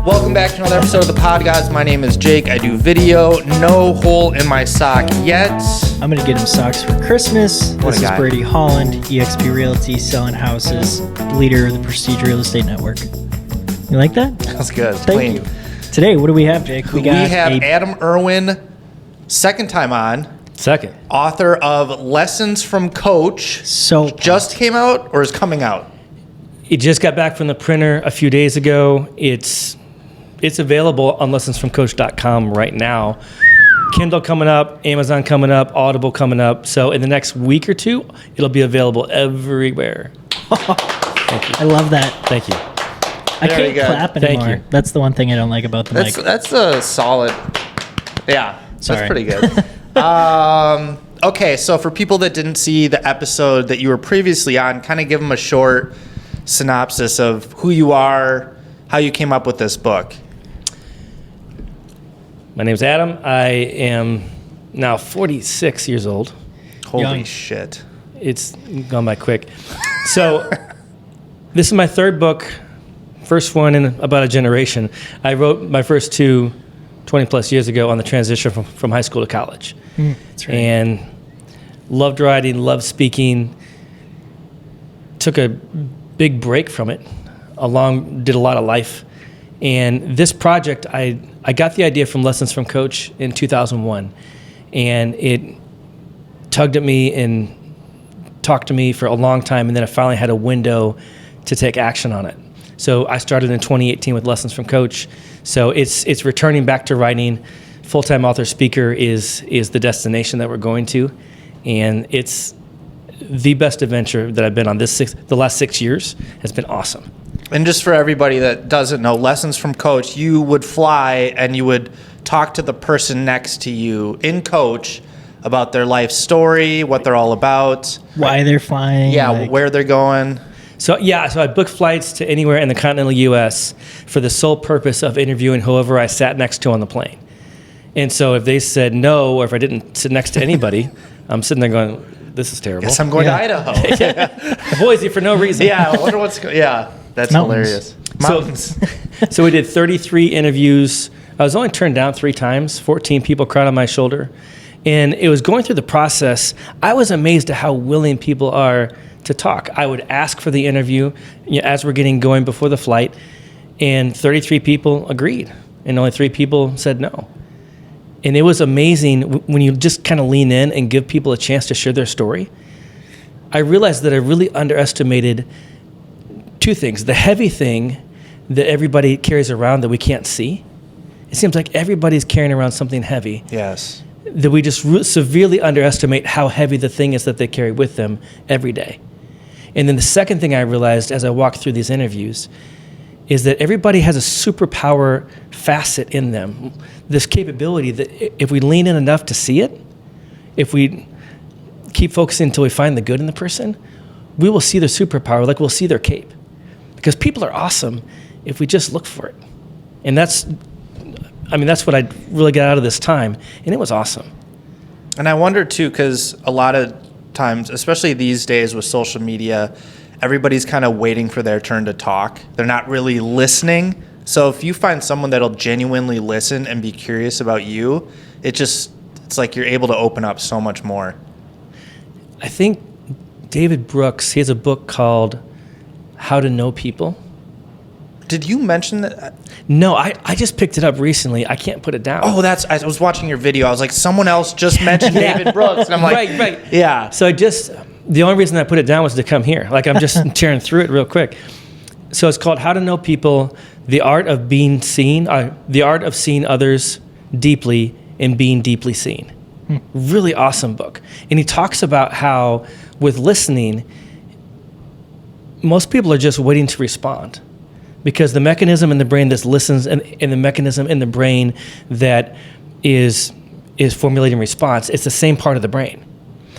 Welcome back to another episode of the Pod Gods. My name is Jake. I do video. No hole in my sock yet. I'm going to get him socks for Christmas. This is Brady Holland, eXp Realty, selling houses, leader of the Prestige Real Estate Network. You like that? That's good. Thank you. Today, what do we have, Jake? We have Adam Irwin, second time on. Second. Author of Lessons from Coach. So just came out or is coming out? It just got back from the printer a few days ago. It's available on lessonsfromcoach.com right now. Kindle coming up, Amazon coming up, Audible coming up. So in the next week or two, it'll be available everywhere. Thank you. I love that. Thank you. I can't clap anymore. Thank you. That's the one thing I don't like about the mic. That's a solid. Yeah, Sorry. That's pretty good. Okay, so for people that didn't see the episode that you were previously on, kind of give them a short synopsis of who you are, how you came up with this book. My name's Adam. I am now 46 years old. Holy Young. shit. It's gone by quick. So this is my third book, first one in about a generation. I wrote my first two 20 plus years ago on the transition from high school to college. That's right. And loved writing, loved speaking. Took a big break from it. Did a lot of life. And this project, I got the idea from Lessons from Coach in 2001. And it tugged at me and talked to me for a long time. And then I finally had a window to take action on it. So I started in 2018 with Lessons from Coach. So it's returning back to writing. Full-time author speaker is the destination that we're going to. And it's the best adventure that I've been on. The last 6 years has been awesome. And just for everybody that doesn't know, Lessons from Coach, you would fly and you would talk to the person next to you in Coach about their life story, what they're all about. Why they're flying. Yeah, where they're going. So I booked flights to anywhere in the continental U.S. for the sole purpose of interviewing whoever I sat next to on the plane. And so if they said no, or if I didn't sit next to anybody, I'm sitting there going, this is terrible. Yes, I'm going to Idaho. Boise for no reason. Yeah, I wonder what's that's Mountains. hilarious. Mountains. So we did 33 interviews. I was only turned down 3 times, 14 people cried on my shoulder. And it was going through the process. I was amazed at how willing people are to talk. I would ask for the interview as we're getting going before the flight, and 33 people agreed, and only 3 people said no. And it was amazing when you just kind of lean in and give people a chance to share their story. I realized that I really underestimated 2 things. The heavy thing that everybody carries around that we can't see. It seems like everybody's carrying around something heavy. Yes. That we just severely underestimate how heavy the thing is that they carry with them every day. And then the second thing I realized as I walked through these interviews is that everybody has a superpower facet in them. This capability that if we lean in enough to see it, if we keep focusing until we find the good in the person, we will see their superpower, like we'll see their cape. Because people are awesome if we just look for it. And that's what I really got out of this time, and it was awesome. And I wonder too, because a lot of times, especially these days with social media, everybody's kind of waiting for their turn to talk. They're not really listening. So if you find someone that'll genuinely listen and be curious about you, it's like you're able to open up so much more. I think David Brooks, he has a book called How to Know People. Did you mention that? No, I just picked it up recently. I can't put it down. Oh, I was watching your video. I was like, someone else just mentioned David Brooks. And I'm like, right. Yeah. So the only reason I put it down was to come here. Like I'm just tearing through it real quick. So it's called How to Know People, the art of being seen, the art of seeing others deeply and being deeply seen. Really awesome book. And he talks about how with listening, most people are just waiting to respond. Because the mechanism in the brain that listens and the mechanism in the brain that is formulating response, it's the same part of the brain.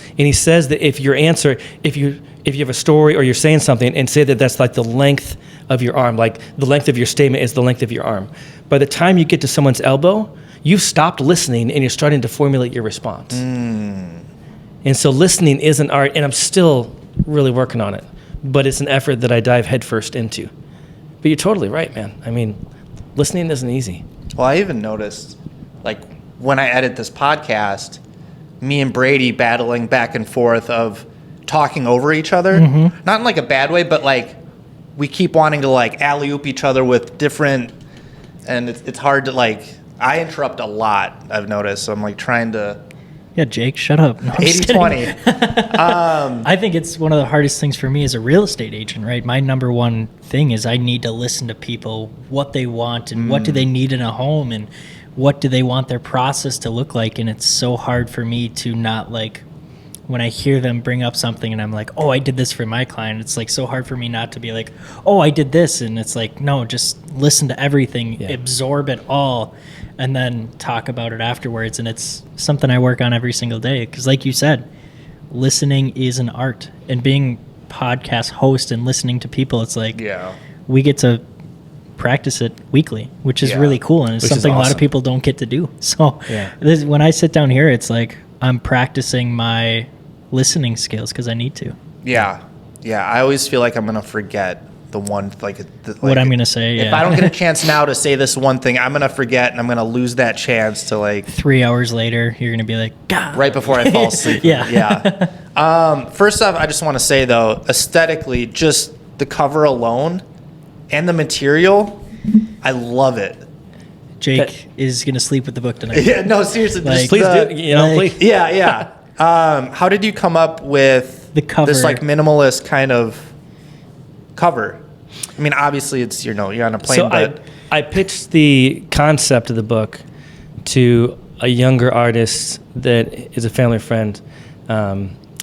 And he says that if you have a story or you're saying something and say that that's like the length of your arm, like the length of your statement is the length of your arm. By the time you get to someone's elbow, you've stopped listening and you're starting to formulate your response. And so listening is an art, and I'm still really working on it. but it's an effort that I dive headfirst into. But you're totally right, man. I mean, listening isn't easy. Well, I even noticed, like, when I edit this podcast, me and Brady battling back and forth of talking over each other. Mm-hmm. Not in, like, a bad way, but, like, we keep wanting to, like, alley-oop each other with different... And it's hard to, like... I interrupt a lot, I've noticed. So I'm, like, trying to... Yeah, Jake, shut up. No, I'm just kidding. 80-20. I think it's one of the hardest things for me as a real estate agent, right? My number one thing is I need to listen to people, what they want and what do they need in a home and what do they want their process to look like. And it's so hard for me to not, like, when I hear them bring up something and I'm like, oh, I did this for my client. It's, like, so hard for me not to be like, oh, I did this. And it's like, no, just listen to everything, absorb it all, and then talk about it afterwards. And it's something I work on every single day. Because like you said, listening is an art. And being podcast host and listening to people, it's like we get to practice it weekly, which is really cool. And it's something a lot of people don't get to do. So when I sit down here, it's like I'm practicing my listening skills because I need to. Yeah. I always feel like I'm going to forget the one, what I'm going to say. If I don't get a chance now to say this one thing, I'm going to forget and I'm going to lose that chance to, like... 3 hours later, you're going to be like, God. Right before I fall asleep. First off, I just want to say, though, aesthetically, just the cover alone and the material, I love it. Jake is going to sleep with the book tonight. Yeah, no, seriously. Like, please do. Please. Yeah. How did you come up with the cover, this, like, minimalist kind of cover? I mean, obviously, it's, you're on a plane, so but... I pitched the concept of the book to a younger artist that is a family friend,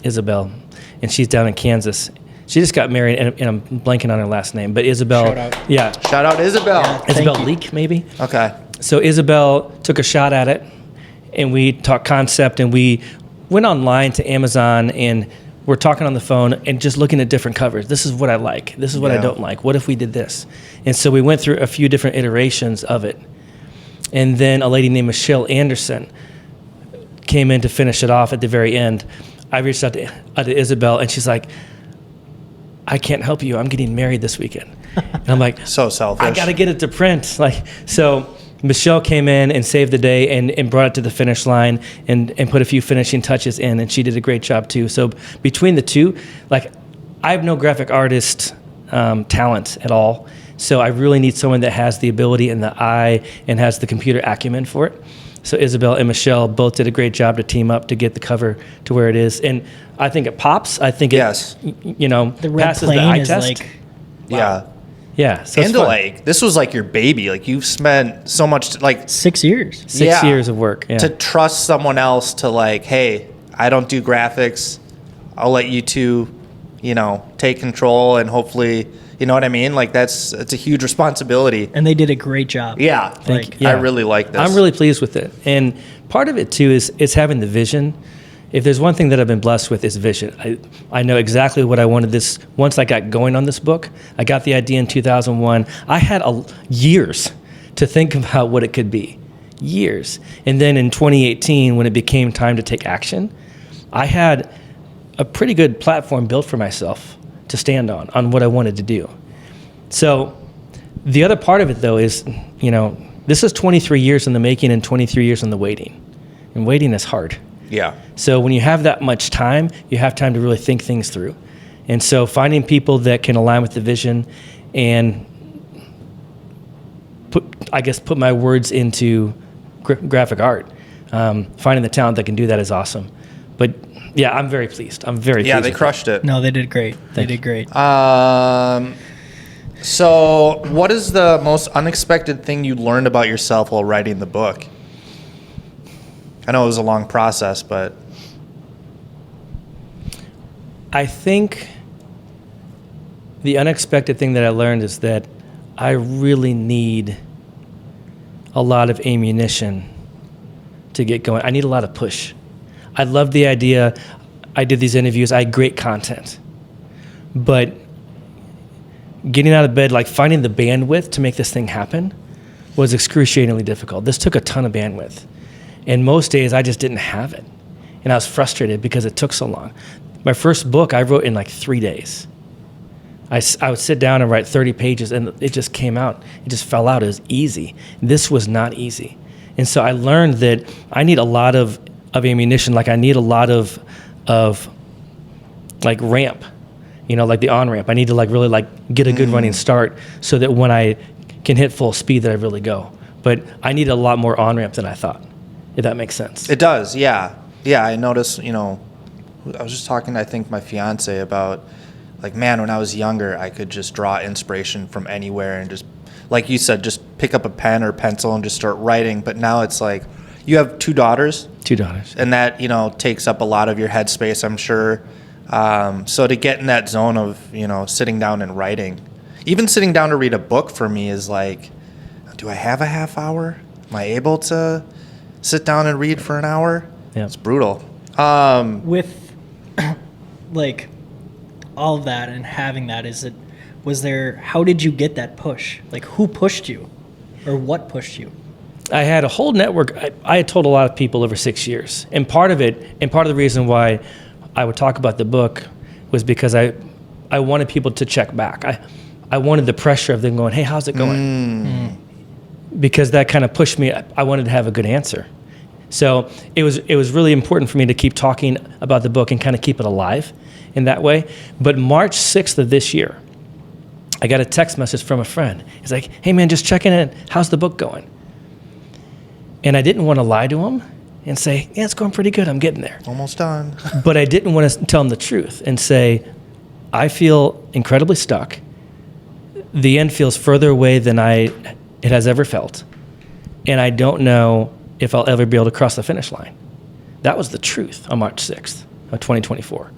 Isabel, and she's down in Kansas. She just got married, and I'm blanking on her last name, but Isabel... Shout out. Yeah. Shout out Isabel. Yeah. Isabel Thank you. Leak, maybe? Okay. So Isabel took a shot at it, and we talked concept, and we went online to Amazon, and we're talking on the phone and just looking at different covers. This is what I like. This is what I don't like. What if we did this? And so we went through a few different iterations of it. And then a lady named Michelle Anderson came in to finish it off at the very end. I reached out to Isabel, and she's like, I can't help you. I'm getting married this weekend. And I'm like, so selfish. I got to get it to print. So Michelle came in and saved the day and brought it to the finish line and put a few finishing touches in, and she did a great job too. So between the two, like, I have no graphic artist talent at all. So I really need someone that has the ability and the eye and has the computer acumen for it. So Isabel and Michelle both did a great job to team up to get the cover to where it is. And I think it pops. I think it, the red passes the plane eye is test. like, Yeah. Yeah. So And it's fun. like, this was like your baby. Like, you've spent so much, like... 6 years. 6 years of work. Yeah. To trust someone else to, like, hey, I don't do graphics. I'll let you two, take control and hopefully, you know what I mean? Like, it's a huge responsibility. And they did a great job. Yeah. Thank you. I really like this. I'm really pleased with it. And part of it, too, is having the vision. If there's one thing that I've been blessed with, is vision. I know exactly what I wanted this. Once I got going on this book, I got the idea in 2001. I had years to think about what it could be. Years. And then in 2018, when it became time to take action, I had a pretty good platform built for myself to stand on what I wanted to do. So the other part of it, though, is, this is 23 years in the making and 23 years in the waiting. And waiting is hard. Yeah. So when you have that much time, you have time to really think things through. And so finding people that can align with the vision and put my words into graphic art, finding the talent that can do that is awesome. But yeah, I'm very pleased. Yeah, they crushed it. No, they did great. They did great. So what is the most unexpected thing you learned about yourself while writing the book? I know it was a long process, but... I think the unexpected thing that I learned is that I really need a lot of ammunition to get going. I need a lot of push. I love the idea. I did these interviews. I had great content. But getting out of bed, like finding the bandwidth to make this thing happen was excruciatingly difficult. This took a ton of bandwidth. And most days I just didn't have it. And I was frustrated because it took so long. My first book I wrote in like 3 days. I would sit down and write 30 pages, and it just came out. It just fell out. It was easy. This was not easy. And so I learned that I need a lot of ammunition. Like I need a lot of like ramp, like the on-ramp. I need to like really like get a good running start so that when I can hit full speed that I really go. But I need a lot more on-ramp than I thought, if that makes sense. It does, yeah. Yeah, I noticed, I was just talking to, I think, my fiance about, like, man, when I was younger, I could just draw inspiration from anywhere and just, like you said, just pick up a pen or pencil and just start writing. But now it's like, you have 2 daughters? 2 daughters. And that, takes up a lot of your headspace, I'm sure. So to get in that zone of, sitting down and writing, even sitting down to read a book for me is like, do I have a half hour? Am I able to sit down and read for an hour? Yeah. It's brutal. With like all of that and having that, how did you get that push? Like who pushed you or what pushed you? I had a whole network. I had told a lot of people over 6 years. And part of the reason why I would talk about the book was because I wanted people to check back. I wanted the pressure of them going, hey, how's it going? Because that kind of pushed me. I wanted to have a good answer. So it was really important for me to keep talking about the book and kind of keep it alive in that way. But March 6th of this year, I got a text message from a friend. He's like, hey man, just checking in. How's the book going? And I didn't want to lie to him and say, yeah, it's going pretty good. I'm getting there. Almost done. But I didn't want to tell him the truth and say, I feel incredibly stuck. The end feels further away than it has ever felt. And I don't know if I'll ever be able to cross the finish line. That was the truth on March 6th of 2024.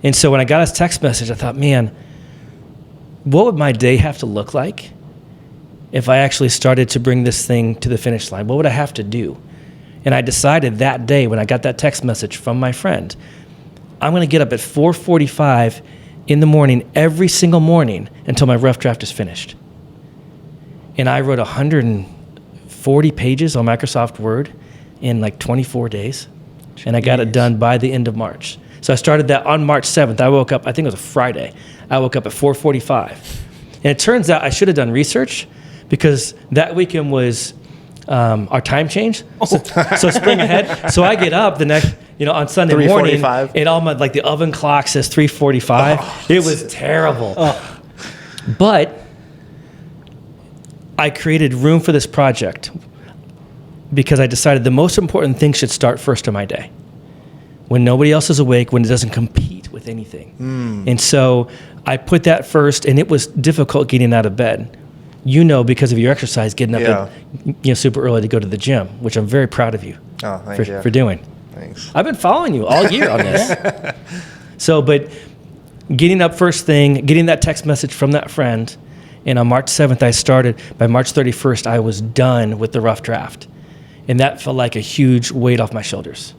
And so when I got his text message, I thought, man, what would my day have to look like if I actually started to bring this thing to the finish line? What would I have to do? And I decided that day when I got that text message from my friend, I'm going to get up at 4:45 in the morning every single morning until my rough draft is finished. And I wrote 140 pages on Microsoft Word in like 24 days. Jeez. And I got it done by the end of March. So I started that on March 7th. I woke up, I think it was a Friday. I woke up at 4:45. And it turns out I should have done research because that weekend was our time change. So spring ahead. So I get up the next, on Sunday morning, and all my, like the oven clock says 3:45. Oh, it was terrible. Oh. But I created room for this project because I decided the most important thing should start first in my day. When nobody else is awake, when it doesn't compete with anything. And so I put that first, and it was difficult getting out of bed. Because of your exercise, getting up at, super early to go to the gym, which I'm very proud of you for doing. Thanks. I've been following you all year on this. So, but getting up first thing, getting that text message from that friend, and on March 7th I started. By March 31st, I was done with the rough draft. And that felt like a huge weight off my shoulders.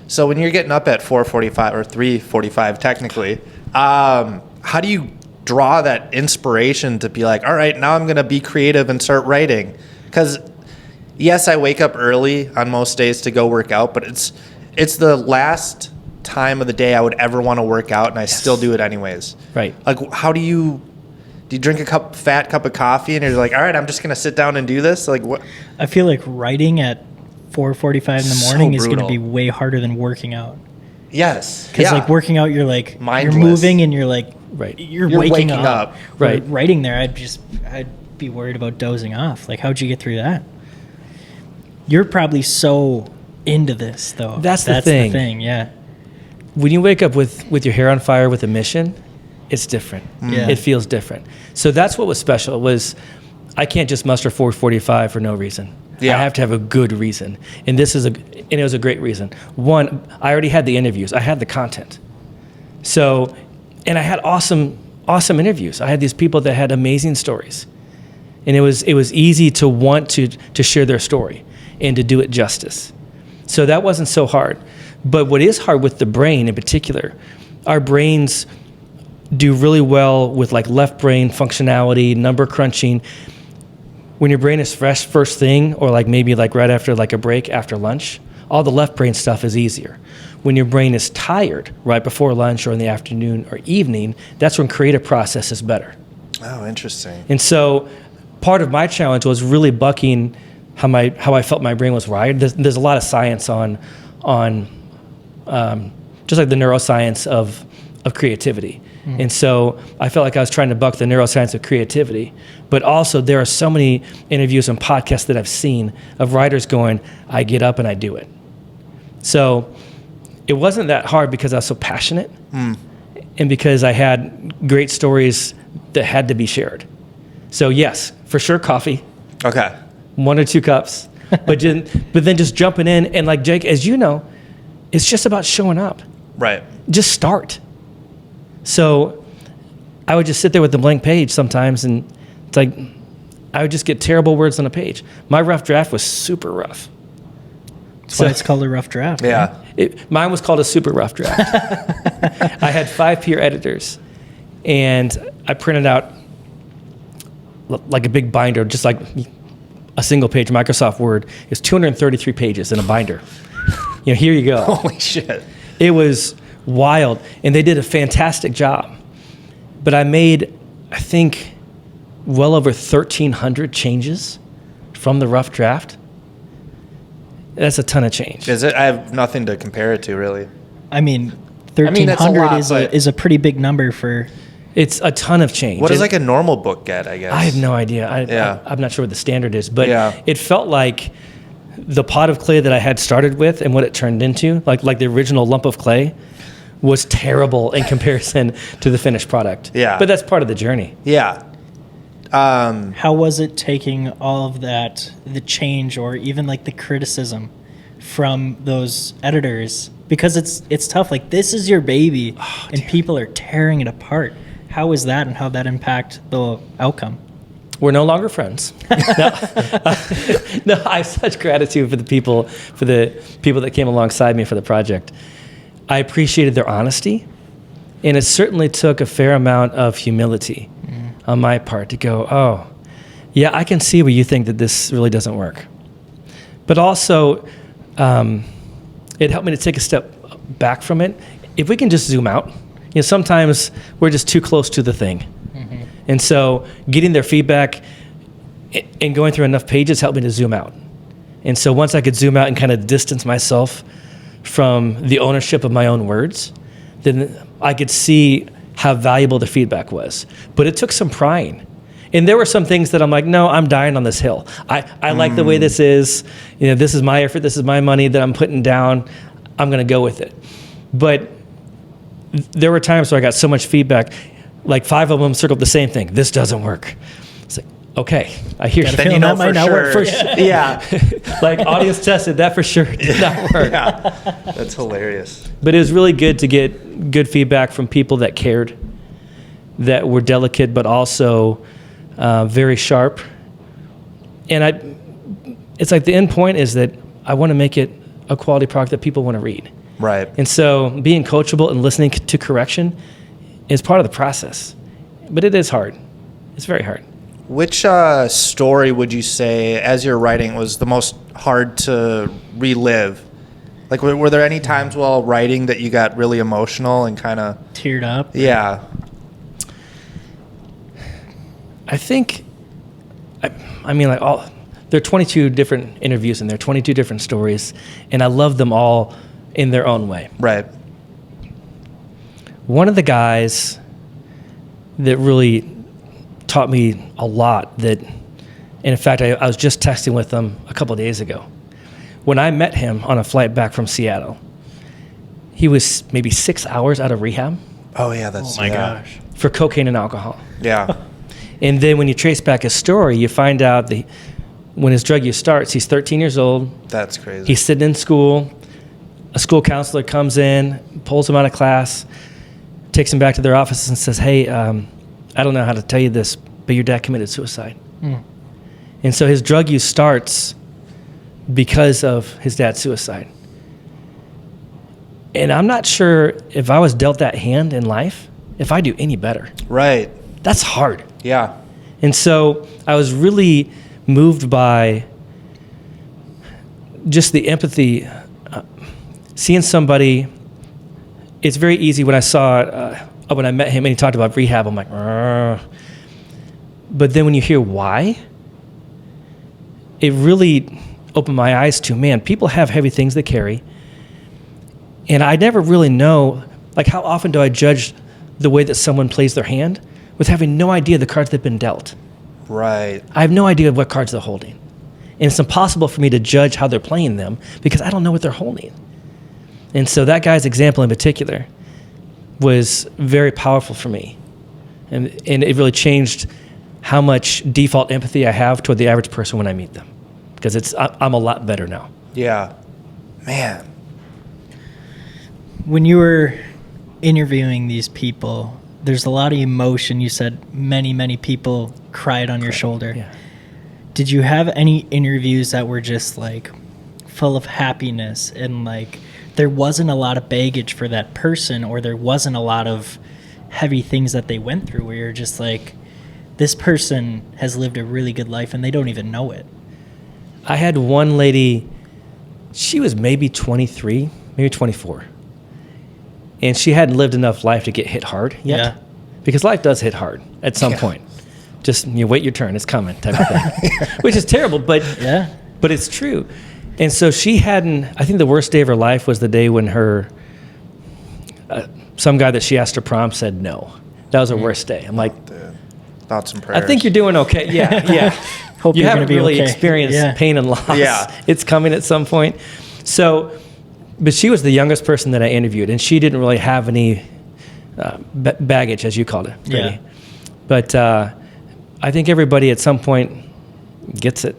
So when you're getting up at 4:45 or 3:45 technically, how do you draw that inspiration to be like, all right, now I'm going to be creative and start writing? Because yes, I wake up early on most days to go work out, but it's the last time of the day I would ever want to work out, and I still do it anyways. Right. Like, how do you drink a fat cup of coffee and you're like, all right, I'm just going to sit down and do this? Like, what? I feel like writing at 4:45 in the morning is going to be way harder than working out. Yes. Because like working out, you're like, mindless. You're moving and you're like, right. You're waking up. Right. Writing there, I'd be worried about dozing off. Like, how'd you get through that? You're probably so into this, though. That's the thing. Yeah. When you wake up with your hair on fire with a mission, it's different. Yeah. It feels different. So that's what was special. Was I can't just muster 4:45 for no reason. Yeah. I have to have a good reason, and it was a great reason. One, I already had the interviews. I had the content. So, and I had awesome interviews. I had these people that had amazing stories, and it was easy to want to share their story and to do it justice. So that wasn't so hard. But what is hard with the brain in particular, our brains do really well with like left brain functionality, number crunching. When your brain is fresh first thing, or like maybe like right after like a break after lunch, all the left brain stuff is easier. When your brain is tired right before lunch or in the afternoon or evening, that's when creative process is better. Oh, interesting. And so part of my challenge was really bucking how I felt my brain was wired. There's a lot of science on just like the neuroscience of creativity. And so I felt like I was trying to buck the neuroscience of creativity. But also there are so many interviews and podcasts that I've seen of writers going, I get up and I do it. So it wasn't that hard because I was so passionate and because I had great stories that had to be shared. So yes, for sure coffee. Okay. 1 or 2 cups. but then just jumping in. And like Jake, as you know, it's just about showing up. Right. Just start. So I would just sit there with the blank page sometimes, and it's like I would just get terrible words on a page. My rough draft was super rough. That's why it's called a rough draft. Yeah. Right? Mine was called a super rough draft. I had 5 peer editors, and I printed out like a big binder, just like a single page Microsoft Word. It's 233 pages in a binder. Here you go. Holy shit. It was wild, and they did a fantastic job. But I made, I think, well over 1,300 changes from the rough draft. That's a ton of change. Is it? I have nothing to compare it to, really. I mean, that's a 1,300 lot, is a pretty big number for. It's a ton of change. What does like a normal book get, I guess? I have no idea. I'm not sure what the standard is, but it felt like the pot of clay that I had started with and what it turned into, like the original lump of clay, was terrible in comparison to the finished product. Yeah. But that's part of the journey. Yeah. How was it taking all of that, the change or even like the criticism from those editors? Because it's tough. Like, this is your baby, and people are tearing it apart. How was that, and how that impact the outcome? We're no longer friends. No, I have such gratitude for the people that came alongside me for the project. I appreciated their honesty, and it certainly took a fair amount of humility on my part to go, oh, yeah, I can see where you think that this really doesn't work. But also, it helped me to take a step back from it. If we can just zoom out, sometimes we're just too close to the thing. And so getting their feedback and going through enough pages helped me to zoom out. And so once I could zoom out and kind of distance myself from the ownership of my own words, then I could see how valuable the feedback was. But it took some prying. And there were some things that I'm like, no, I'm dying on this hill. I like the way this is. This is my effort. This is my money that I'm putting down. I'm going to go with it. But there were times where I got so much feedback, like 5 of them circled the same thing. This doesn't work. It's like, okay, I hear you. Then you know that might not work for sure. Yeah. Like, audience tested, that for sure did not work. Yeah. That's hilarious. But it was really good to get good feedback from people that cared, that were delicate, but also very sharp. And it's like the end point is that I want to make it a quality product that people want to read. Right. And so being coachable and listening to correction is part of the process. But it is hard. It's very hard. Which story would you say, as you're writing, was the most hard to relive? Like, were there any times while writing that you got really emotional and kind of Teared up? Yeah. I think, I mean, like there are 22 different interviews and there are 22 different stories, and I love them all in their own way. Right. One of the guys that really taught me a lot and in fact, I was just texting with him a couple of days ago. When I met him on a flight back from Seattle, he was maybe 6 hours out of rehab. Oh, yeah. That's, Oh my gosh. For cocaine and alcohol. Yeah. And then when you trace back his story, you find out that when his drug use starts, he's 13 years old. That's crazy. He's sitting in school. A school counselor comes in, pulls him out of class, takes him back to their office and says, hey, I don't know how to tell you this, but your dad committed suicide. And so his drug use starts because of his dad's suicide. And I'm not sure if I was dealt that hand in life, if I do any better. Right. That's hard. Yeah. And so I was really moved by just the empathy seeing somebody, it's very easy when I met him and he talked about rehab, I'm like, "Argh." But then when you hear why, it really opened my eyes to, man, people have heavy things they carry. And I never really know, like, how often do I judge the way that someone plays their hand with having no idea the cards they've been dealt? Right. I have no idea what cards they're holding. And it's impossible for me to judge how they're playing them because I don't know what they're holding. And so that guy's example in particular was very powerful for me. And it really changed how much default empathy I have toward the average person when I meet them. Because I'm a lot better now. Yeah. Man. When you were interviewing these people, there's a lot of emotion. You said many people cried on your shoulder. Yeah. Did you have any interviews that were just like full of happiness and like there wasn't a lot of baggage for that person, or there wasn't a lot of heavy things that they went through, where you're just like, this person has lived a really good life and they don't even know it? I had one lady, she was maybe 23, maybe 24. And she hadn't lived enough life to get hit hard yet. Yeah. Because life does hit hard at some point. Just you wait your turn, it's coming type of thing. Which is terrible, but it's true. And so she hadn't, I think the worst day of her life was the day when some guy that she asked to prom said no. That was her worst day. I'm like, Dude. Thoughts and prayers. I think you're doing okay. Yeah. Hope You you're haven't gonna be really okay. experienced pain and loss. Yeah. It's coming at some point. So, but she was the youngest person that I interviewed, and she didn't really have any baggage, as you called it, Brady. Yeah. But I think everybody at some point gets it.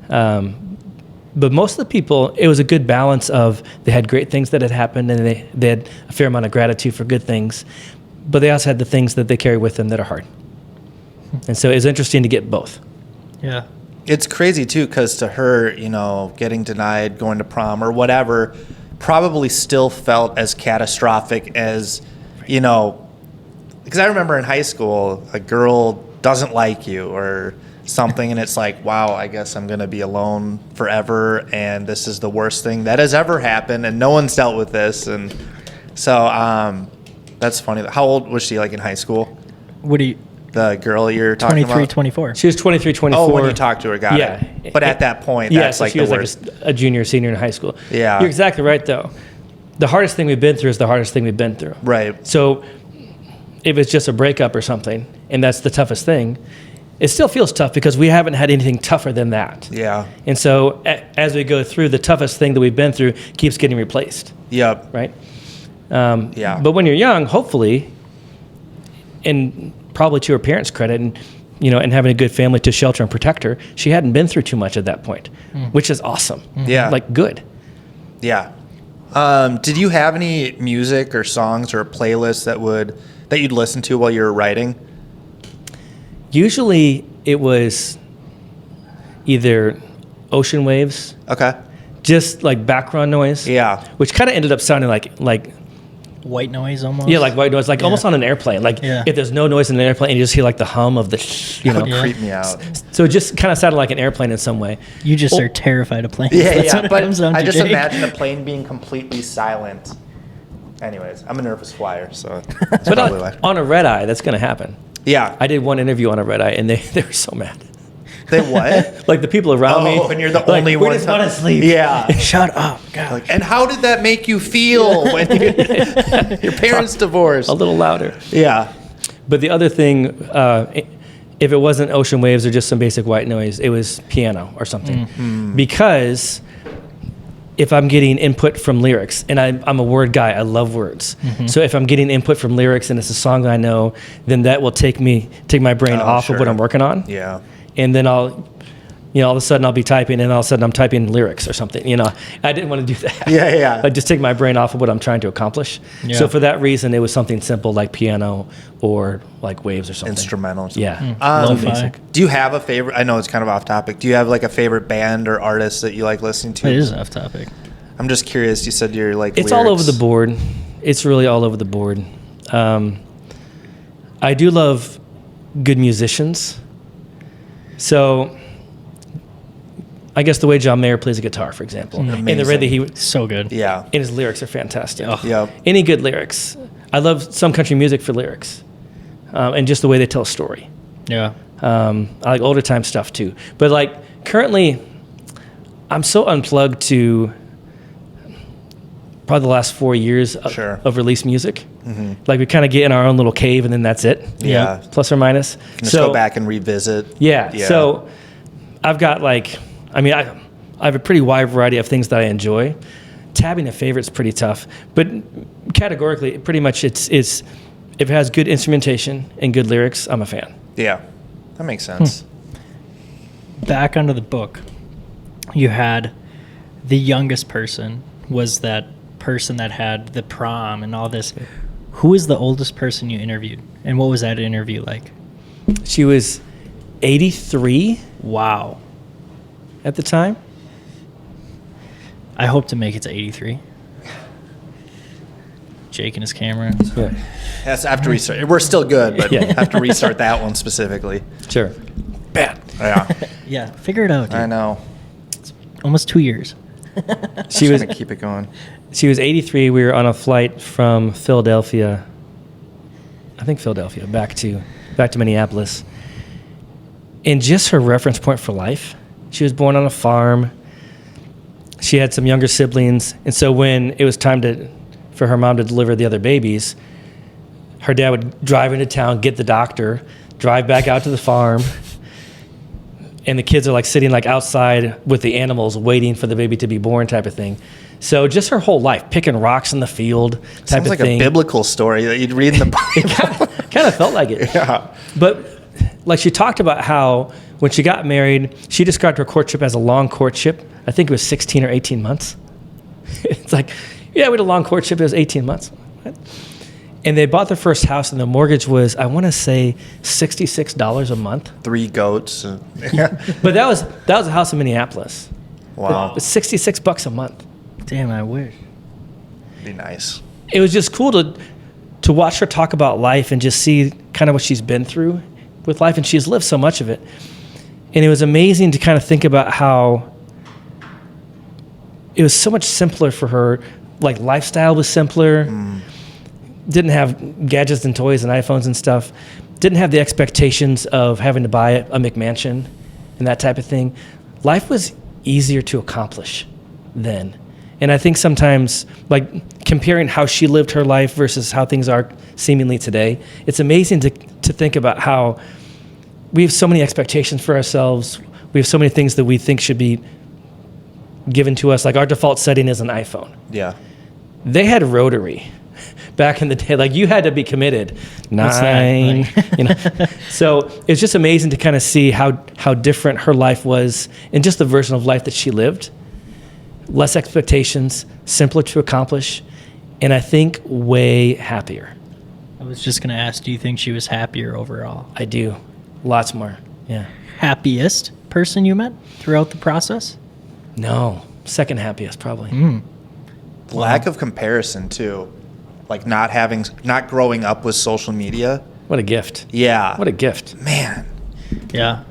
But most of the people, it was a good balance of they had great things that had happened, and they had a fair amount of gratitude for good things, but they also had the things that they carry with them that are hard. And so it was interesting to get both. Yeah. It's crazy too, because to her, getting denied going to prom or whatever probably still felt as catastrophic as, because I remember in high school, a girl doesn't like you or something, and it's like, wow, I guess I'm going to be alone forever, and this is the worst thing that has ever happened, and no one's dealt with this. And so that's funny. How old was she, like, in high school? What do you, The girl you're talking 23, about? 24. She was 23, 24. Oh, when you talked to her, got it. But at that point, that's so like she the was worst. like a junior, senior in high school. Yeah. You're exactly right, though. The hardest thing we've been through is the hardest thing we've been through. Right. So if it's just a breakup or something, and that's the toughest thing, it still feels tough because we haven't had anything tougher than that. Yeah. And so as we go through, the toughest thing that we've been through keeps getting replaced, Yep. right? Yeah. But when you're young, hopefully, and probably to her parents' credit, and having a good family to shelter and protect her, she hadn't been through too much at that point, which is awesome. Yeah. Like good. Yeah. Did you have any music or songs or playlists that you'd listen to while you were writing? Usually it was either ocean waves, Okay. just like background noise. Yeah. Which kind of ended up sounding like White noise almost? yeah, like white noise, like almost on an airplane. Like if there's no noise in an airplane, and you just hear like the hum of the, That would creep me out. So it just kind of sounded like an airplane in some way. You just are terrified of planes. Yeah, That's yeah. what it But comes down I to, just Jake. imagine a plane being completely silent. Anyways, I'm a nervous flyer, so that's But probably why. on a red eye, that's going to happen. Yeah. I did one interview on a red eye, and they were so mad. They what? Like the people around me. Oh, and you're the like, only we one. just want to sleep. Yeah. Shut up. God. Like, and how did that make you feel when your parents divorced? A little louder. Yeah. But the other thing, if it wasn't ocean waves or just some basic white noise, it was piano or something. Because if I'm getting input from lyrics, and I'm a word guy, I love words. So if I'm getting input from lyrics and it's a song I know, then that will take my brain off of what I'm working on. Yeah. And then all of a sudden I'll be typing, and all of a sudden I'm typing lyrics or something. I didn't want to do that. Yeah. I'd just take my brain off of what I'm trying to accomplish. Yeah. So for that reason, it was something simple like piano or like waves or something. Instrumental. Yeah. Lo-fi. Do you have a favorite? I know it's kind of off topic. Do you have like a favorite band or artist that you like listening to? It is off topic. I'm just curious. You said you're like It's lyrics. all over the board. It's really all over the board. I do love good musicians. So I guess the way John Mayer plays a guitar, for example, and the way that he So good. Yeah. and his lyrics are fantastic. Oh. Yep. Any good lyrics. I love some country music for lyrics, and just the way they tell a story. Yeah. I like older time stuff too. But like currently, I'm so unplugged to probably the last 4 years of released music. Like we kind of get in our own little cave and then that's it. Yeah. Plus or minus. Just go back and revisit. Yeah. So I've got like, I mean, I have a pretty wide variety of things that I enjoy. Tabbing a favorite's pretty tough, but categorically, pretty much it's if it has good instrumentation and good lyrics, I'm a fan. Yeah. That makes sense. Back onto the book, you had the youngest person was that person that had the prom and all this. Who is the oldest person you interviewed, and what was that interview like? She was 83 Wow. at the time. I hope to make it to 83. Jake and his camera. Yeah. That's after restart. We're still good, but Yeah. have to restart that one specifically. Sure. Bad. Yeah. Yeah, figure it out, dude. I know. Almost 2 years. She was Gonna keep it going. She was 83. We were on a flight from Philadelphia, I think Philadelphia, back to Minneapolis. And just her reference point for life, she was born on a farm. She had some younger siblings. And so when it was time for her mom to deliver the other babies, her dad would drive into town, get the doctor, drive back out to the farm. And the kids are like sitting like outside with the animals waiting for the baby to be born type of thing. So just her whole life, picking rocks in the field type Sounds of like thing. a biblical story that you'd read in the Bible. Kind of felt like it. Yeah. But like she talked about how when she got married, she described her courtship as a long courtship. I think it was 16 or 18 months. It's like, yeah, we had a long courtship. It was 18 months. What? And they bought their first house, and the mortgage was, I want to say, $66 a month. 3 goats. But that was a house in Minneapolis. Wow. It was $66 a month. Damn, I wish. Be nice. It was just cool to watch her talk about life and just see kind of what she's been through with life, and she's lived so much of it. And it was amazing to kind of think about how it was so much simpler for her. Like lifestyle was simpler. Didn't have gadgets and toys and iPhones and stuff. Didn't have the expectations of having to buy a McMansion and that type of thing. Life was easier to accomplish then. And I think sometimes, like comparing how she lived her life versus how things are seemingly today, it's amazing to think about how we have so many expectations for ourselves. We have so many things that we think should be given to us. Like our default setting is an iPhone. Yeah. They had rotary back in the day. Like you had to be committed. What's that? 9, you know. So it's just amazing to kind of see how different her life was and just the version of life that she lived. Less expectations, simpler to accomplish, and I think way happier. I was just going to ask, do you think she was happier overall? I do. Lots more. Yeah. Happiest person you met throughout the process? No. Second happiest, probably. Lack of comparison too. Like not growing up with social media. What a gift. Yeah. What a gift. Man. Yeah,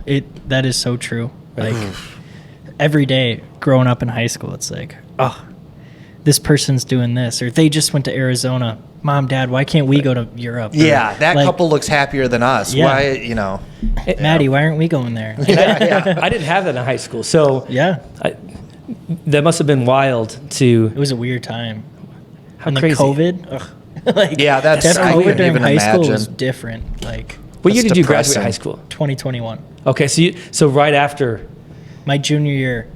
that is so true. Like every day growing up in high school, it's like, oh, this person's doing this, or they just went to Arizona. Mom, Dad, why can't we go to Europe? Yeah, Or, that like, couple looks happier than us. Yeah. Why, Maddie, why aren't we going there? Like, I didn't have that in high school, so yeah, that must have been wild to. it was a weird time. How And the crazy. COVID, like Yeah, that I COVID couldn't during even high school was imagine. different. Like What year That's did you graduate depressing. high school? 2021, Okay, so right after. my junior year,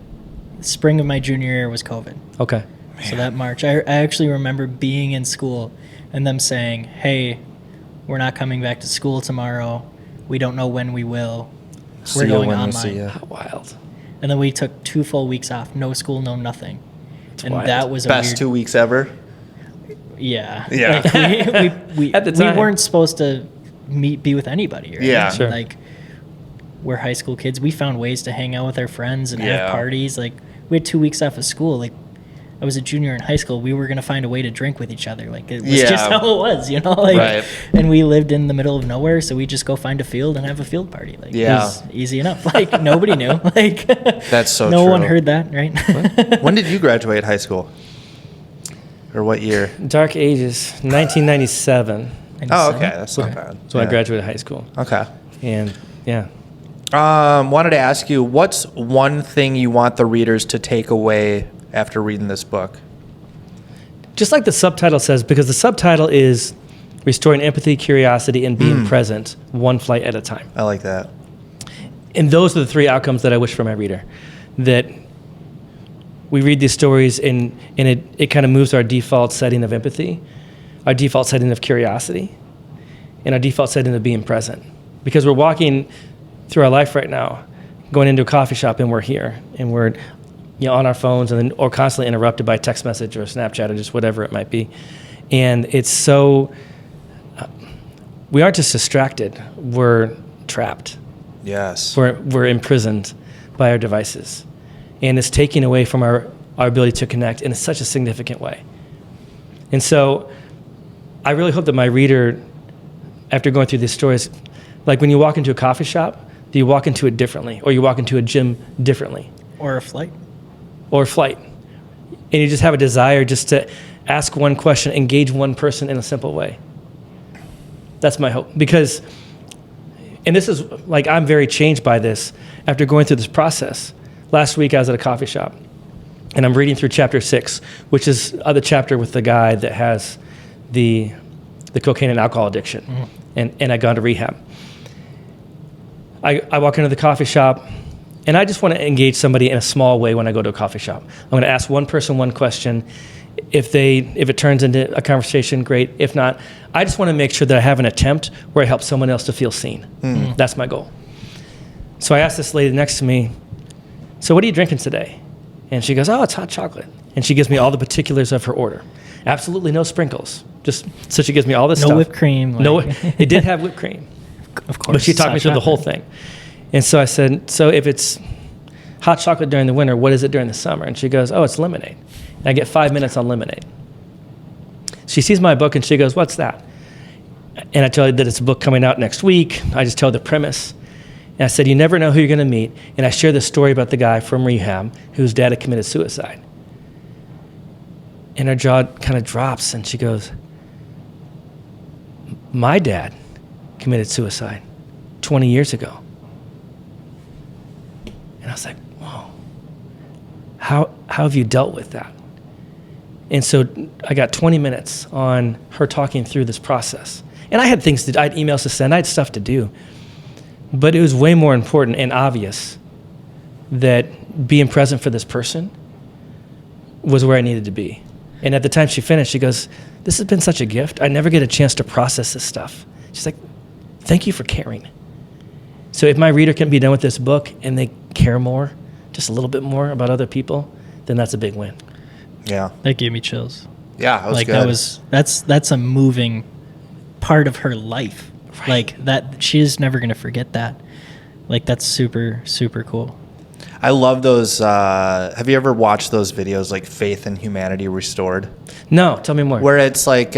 spring of my junior year was COVID. Okay. So that March, I actually remember being in school and them saying, "Hey, we're not coming back to school tomorrow. We don't know when we will. See We're ya going when we online." see ya. How wild. And then we took 2 full weeks off, no school, no nothing. And wild. that was a Best weird, 2 weeks ever. Yeah. Yeah. Like we At the time. we weren't supposed to be with anybody. Right? Yeah. Sure. Like we're high school kids. We found ways to hang out with our friends and Yeah. have parties. Like we had 2 weeks off of school. Like I was a junior in high school, we were going to find a way to drink with each other. Like, it was Yeah. just how it was, you know? Like, Right. And we lived in the middle of nowhere, so we just go find a field and have a field party. Like, Yeah. it was easy enough. Like, nobody knew. Like, That's so no true. one heard that, right? When did you graduate high school? Or what year? Dark ages, 1997. Oh, okay. That's not bad. So I graduated high school. Okay. And yeah. Wanted to ask you, what's one thing you want the readers to take away after reading this book? Just like the subtitle says, because the subtitle is Restoring Empathy, Curiosity, and Being Present, one flight at a time. I like that. And those are the three outcomes that I wish for my reader. That we read these stories and it kind of moves our default setting of empathy, our default setting of curiosity, and our default setting of being present. Because we're walking through our life right now, going into a coffee shop and we're here, and we're on our phones and then, or constantly interrupted by text message or Snapchat or just whatever it might be. And it's so, we aren't just distracted, we're trapped. Yes. We're imprisoned by our devices. And it's taking away from our ability to connect in such a significant way. And so I really hope that my reader, after going through these stories, like when you walk into a coffee shop, do you walk into it differently? Or you walk into a gym differently? Or a flight. Or a flight. And you just have a desire just to ask one question, engage one person in a simple way. That's my hope. Because, and this is, like, I'm very changed by this after going through this process. Last week I was at a coffee shop, and I'm reading through chapter 6, which is the chapter with the guy that has the cocaine and alcohol addiction, and I'd gone to rehab. I walk into the coffee shop, and I just want to engage somebody in a small way when I go to a coffee shop. I'm going to ask one person one question. If it turns into a conversation, great. If not, I just want to make sure that I have an attempt where I help someone else to feel seen. That's my goal. So I asked this lady next to me, so what are you drinking today? And she goes, oh, it's hot chocolate. And she gives me all the particulars of her order. Absolutely no sprinkles. So she gives me all this stuff. No whipped cream. No, it did have whipped cream. Of course. But she talked me through the whole thing. And so I said, so if it's hot chocolate during the winter, what is it during the summer? And she goes, oh, it's lemonade. And I get 5 minutes on lemonade. She sees my book and she goes, what's that? And I tell her that it's a book coming out next week. I just tell her the premise. And I said, you never know who you're going to meet. And I share this story about the guy from rehab whose dad had committed suicide. And her jaw kind of drops and she goes, my dad committed suicide 20 years ago. And I was like, whoa, how have you dealt with that? And so I got 20 minutes on her talking through this process. And I had things I had emails to send, I had stuff to do. But it was way more important and obvious that being present for this person was where I needed to be. And at the time she finished, she goes, this has been such a gift. I never get a chance to process this stuff. She's like, thank you for caring. So if my reader can be done with this book and they care more, just a little bit more about other people, then that's a big win. Yeah. That gave me chills. Yeah, that was Like good. that's a moving part of her life. Right. Like that, she is never gonna forget that. Like that's super, super cool. I love those. Have you ever watched those videos like Faith and Humanity Restored? No, tell me more. Where it's like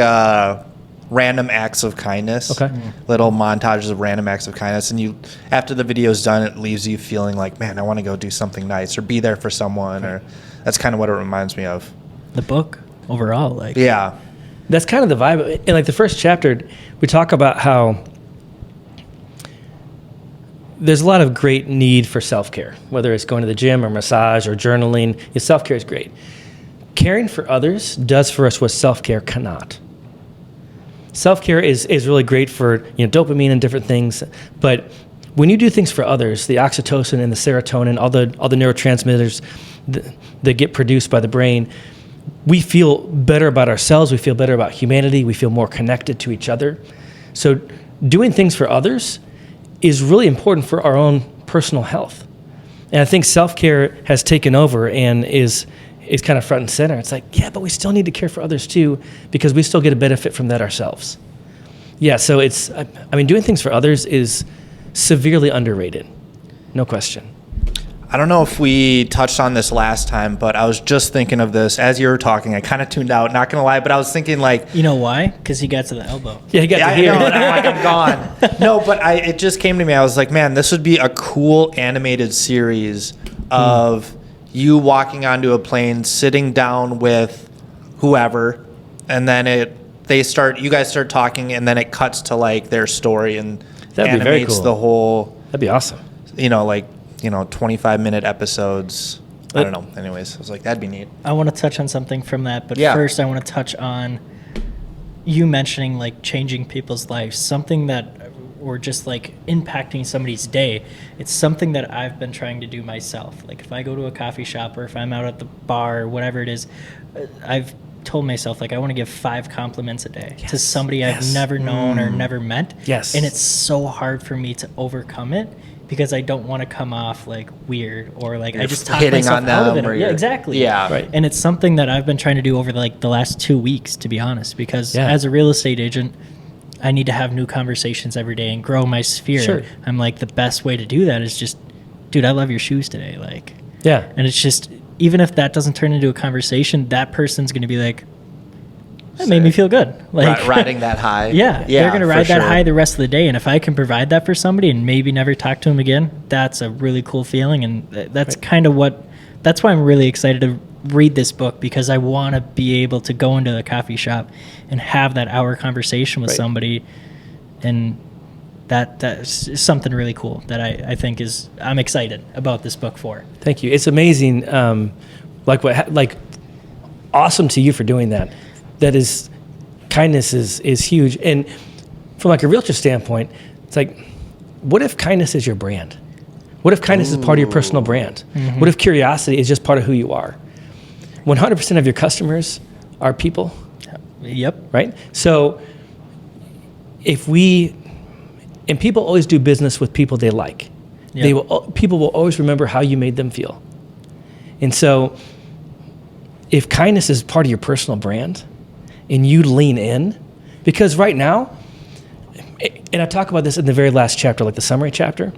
random acts of kindness. Okay. Little montages of random acts of kindness. And you, after the video's done, it leaves you feeling like, man, I want to go do something nice or be there for someone. Or that's kind of what it reminds me of. The book overall, like Yeah. That's kind of the vibe. In like the first chapter, we talk about how there's a lot of great need for self-care, whether it's going to the gym or massage or journaling. Self-care is great. Caring for others does for us what self-care cannot. Self-care is really great for dopamine and different things, but when you do things for others, the oxytocin and the serotonin, all the neurotransmitters that get produced by the brain, we feel better about ourselves, we feel better about humanity, we feel more connected to each other. So doing things for others is really important for our own personal health. And I think self-care has taken over and is kind of front and center. It's like, yeah, but we still need to care for others too, because we still get a benefit from that ourselves. Yeah, so doing things for others is severely underrated, no question. I don't know if we touched on this last time, but I was just thinking of this as you were talking. I kind of tuned out, not gonna lie, but I was thinking like, You know why? Because he got to the elbow. Yeah, he got yeah, to I hear. know, and I'm like, I'm gone. No, but it just came to me. I was like, man, this would be a cool animated series of you walking onto a plane, sitting down with whoever, and then you guys start talking, and then it cuts to like their story and That'd be very animates cool. the whole, That'd be awesome. 25-minute episodes. I don't know. Anyways, I was like, that'd be neat. I want to touch on something from that, but Yeah. first I want to touch on you mentioning like changing people's lives, something that or just like impacting somebody's day. It's something that I've been trying to do myself. Like if I go to a coffee shop or if I'm out at the bar or whatever it is, I've told myself like I want to give 5 compliments a day to somebody I've never known or never met. Yes. And it's so hard for me to overcome it because I don't want to come off like weird or like I just talk hitting myself on out of them it. or Yeah, you're- exactly. Yeah. Right. And it's something that I've been trying to do over the last 2 weeks, to be honest, because Yeah. as a real estate agent, I need to have new conversations every day and grow my sphere. Sure. I'm like, the best way to do that is just, dude, I love your shoes today. Like, Yeah. and it's just, even if that doesn't turn into a conversation, that person's going to be like, that made me feel good. Like Riding that high. Yeah, they're going to for ride that sure. high the rest of the day. And if I can provide that for somebody and maybe never talk to them again, that's a really cool feeling. And that's kind of that's why I'm really excited to read this book, because I want to be able to go into a coffee shop and have that hour conversation with Right. somebody. And that's something really cool that I think I'm excited about this book for. Thank you. It's amazing. Awesome to you for doing that. That is, kindness is huge. And from like a realtor standpoint, it's like, what if kindness is your brand? What if kindness is part of your personal brand? Mm-hmm. What if curiosity is just part of who you are? 100% of your customers are people, Yep. right? So and people always do business with people they like. Yeah. People will always remember how you made them feel. And so if kindness is part of your personal brand and you lean in, because right now, and I talk about this in the very last chapter, like the summary chapter,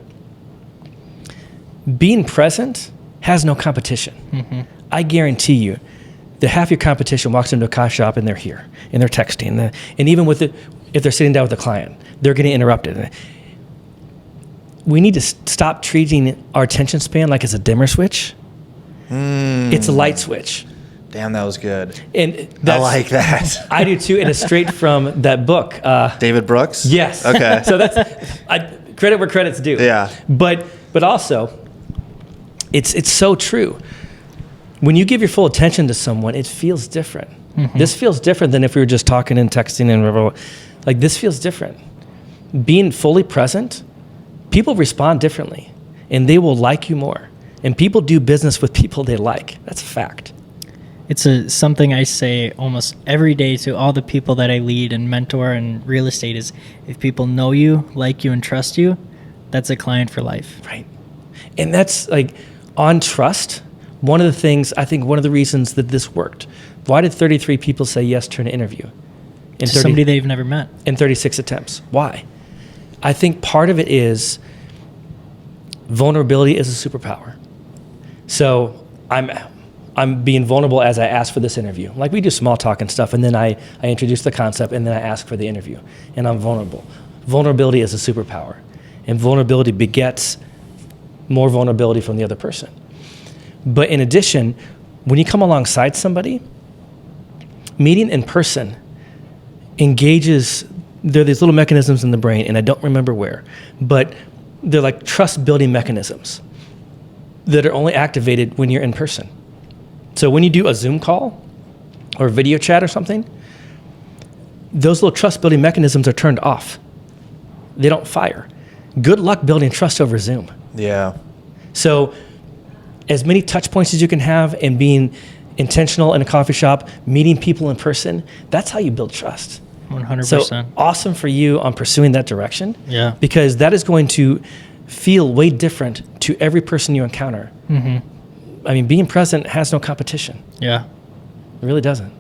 being present has no competition. Mm-hmm. I guarantee you that half your competition walks into a coffee shop and they're here and they're texting. And even if they're sitting down with a client, they're getting interrupted. We need to stop treating our attention span like it's a dimmer switch. It's a light switch. Damn, that was good. And I like that. I do too, and it's straight from that book. David Brooks? Yes. Okay. So that's credit where credit's due. Yeah. But also, it's so true. When you give your full attention to someone, it feels different. Mm-hmm. This feels different than if we were just talking and texting and blah, blah, blah. Like this feels different. Being fully present, people respond differently, and they will like you more. And people do business with people they like. That's a fact. It's something I say almost every day to all the people that I lead and mentor in real estate is, if people know you, like you, and trust you, that's a client for life. Right. And that's like on trust. One of the things, I think one of the reasons that this worked. Why did 33 people say yes to an interview? To somebody they've never met. In 36 attempts. Why? I think part of it is vulnerability is a superpower. So I'm being vulnerable as I ask for this interview. Like we do small talk and stuff, and then I introduce the concept, and then I ask for the interview, and I'm vulnerable. Vulnerability is a superpower, and vulnerability begets more vulnerability from the other person. But in addition, when you come alongside somebody, meeting in person engages, there are these little mechanisms in the brain, and I don't remember where, but they're like trust-building mechanisms that are only activated when you're in person. So when you do a Zoom call or video chat or something, those little trust-building mechanisms are turned off. They don't fire. Good luck building trust over Zoom. Yeah. So as many touch points as you can have and being intentional in a coffee shop, meeting people in person, that's how you build trust. 100%. So awesome for you on pursuing that direction. Yeah. Because that is going to feel way different to every person you encounter. Mm-hmm. I mean, being present has no competition. Yeah. It really doesn't.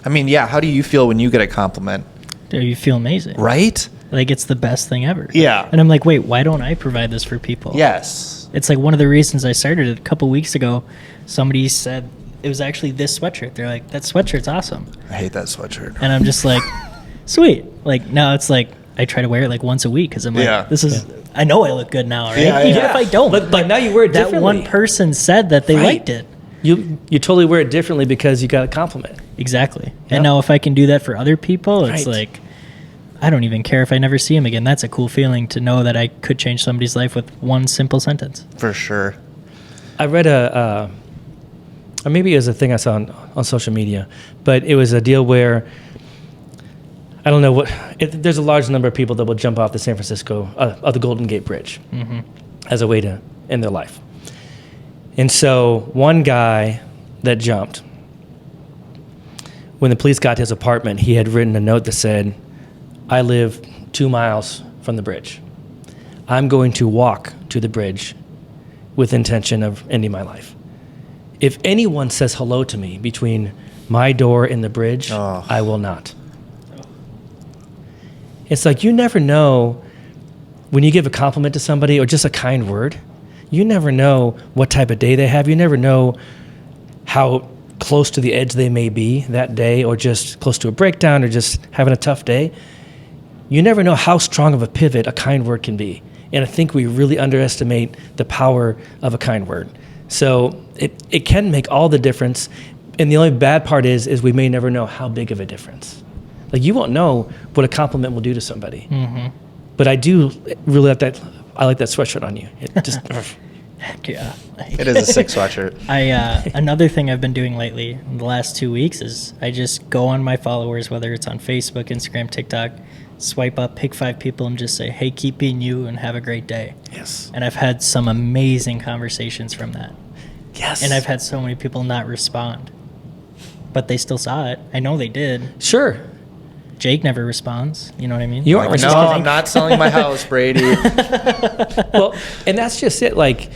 I mean, yeah, how do you feel when you get a compliment? Dude, you feel amazing. Right? Like, it's the best thing ever. Yeah. And I'm like, wait, why don't I provide this for people? Yes. It's like one of the reasons I started it a couple weeks ago. Somebody said it was actually this sweatshirt. They're like, that sweatshirt's awesome. I hate that sweatshirt. And I'm just like, sweet. Like, now it's like, I try to wear it like once a week because I'm like, this is, I know I look good now, right? Yeah, Even yeah. if I don't. But now you wear it that differently. one person said that they Right. liked it. You totally wear it differently because you got a compliment. Exactly. Yep. And now if I can do that for other people, it's Right. like, I don't even care if I never see him again. That's a cool feeling to know that I could change somebody's life with one simple sentence. For sure. I read or maybe it was a thing I saw on social media, but it was a deal where I don't know there's a large number of people that will jump off the San Francisco of the Golden Gate Bridge as a way to end their life. And so one guy that jumped, when the police got to his apartment, he had written a note that said, "I live 2 miles from the bridge. I'm going to walk to the bridge with intention of ending my life. If anyone says hello to me between my door and the bridge, I will not." It's like, you never know when you give a compliment to somebody or just a kind word, you never know what type of day they have. You never know how close to the edge they may be that day, or just close to a breakdown, or just having a tough day. You never know how strong of a pivot a kind word can be. And I think we really underestimate the power of a kind word. So it can make all the difference. And the only bad part is we may never know how big of a difference. Like, you won't know what a compliment will do to somebody. But I do really like that. I like that sweatshirt on you. It just Heck yeah. It is a sick sweatshirt. Another thing I've been doing lately in the last 2 weeks is I just go on my followers, whether it's on Facebook, Instagram, TikTok, swipe up, pick 5 people and just say, hey, keep being you and have a great day. Yes. And I've had some amazing conversations from that. Yes. And I've had so many people not respond, but they still saw it. I know they did. Sure. Jake never responds. You know what I mean? You aren't No, responding. I'm not selling my house, Brady. Well, and that's just it. Like,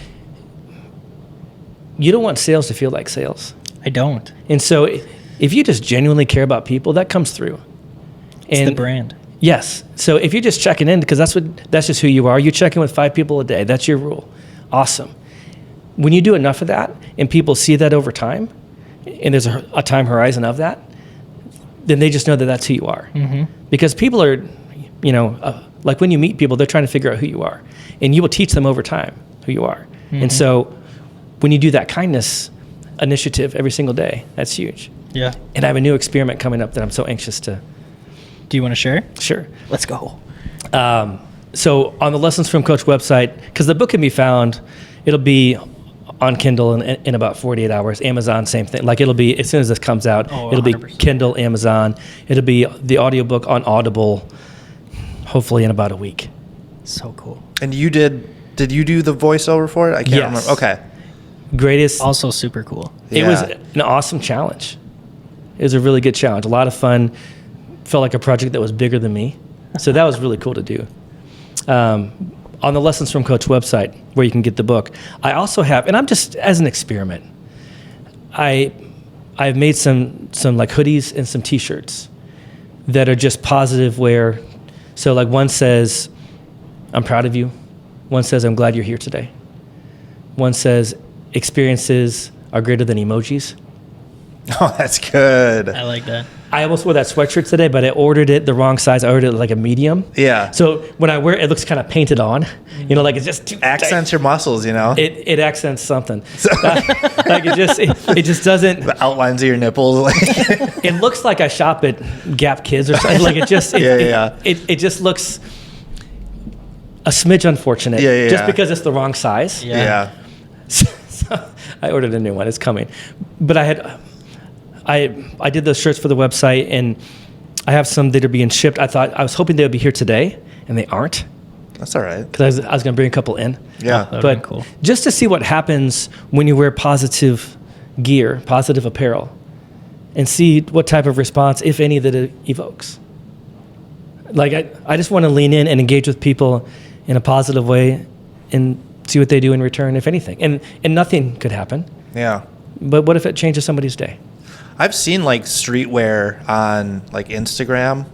you don't want sales to feel like sales. I don't. And so if you just genuinely care about people, that comes through. It's the brand. Yes. So if you're just checking in, because that's just who you are, you check in with 5 people a day. That's your rule. Awesome. When you do enough of that and people see that over time, and there's a time horizon of that, then they just know that that's who you are. Because people are, like when you meet people, they're trying to figure out who you are. And you will teach them over time who you are. And so when you do that kindness initiative every single day, that's huge. Yeah. And I have a new experiment coming up that I'm so anxious to. Do you want to share? Sure. Let's go. So on the Lessons from Coach website, because the book can be found, it'll be on Kindle in about 48 hours. Amazon, same thing. Like, it'll be, as soon as this comes out, it'll be 100%. Kindle, Amazon. It'll be the audiobook on Audible, hopefully in about a week. So cool. And did you do the voiceover for it? I can't Yes. remember. Okay. Greatest. Also super cool. It was Yeah. an awesome challenge. It was a really good challenge. A lot of fun. Felt like a project that was bigger than me. So that was really cool to do. On the Lessons from Coach website, where you can get the book, I also have, and I'm just as an experiment, I've made some like hoodies and some T-shirts that are just positive wear. So like, one says, "I'm proud of you." One says, "I'm glad you're here today." One says, "Experiences are greater than emojis." Oh, that's good. I like that. I almost wore that sweatshirt today, but I ordered it the wrong size. I ordered it like a medium. Yeah. So when I wear it, it looks kind of painted on. Like it's just too Accents your muscles, It accents something. Like it just doesn't. The outlines of your nipples. It looks like I shop at Gap Kids or something. Like it just. It just looks a smidge unfortunate. Yeah. Just because it's the wrong size. Yeah. So I ordered a new one. It's coming. But I did those shirts for the website, and I have some that are being shipped. I was hoping they would be here today, and they aren't, That's all right. because I was going to bring a couple in. Yeah. That'd But be cool. just to see what happens when you wear positive gear, positive apparel, and see what type of response, if any, that it evokes. Like, I just want to lean in and engage with people in a positive way and see what they do in return, if anything. And nothing could happen. Yeah. But what if it changes somebody's day? I've seen like streetwear on like Instagram,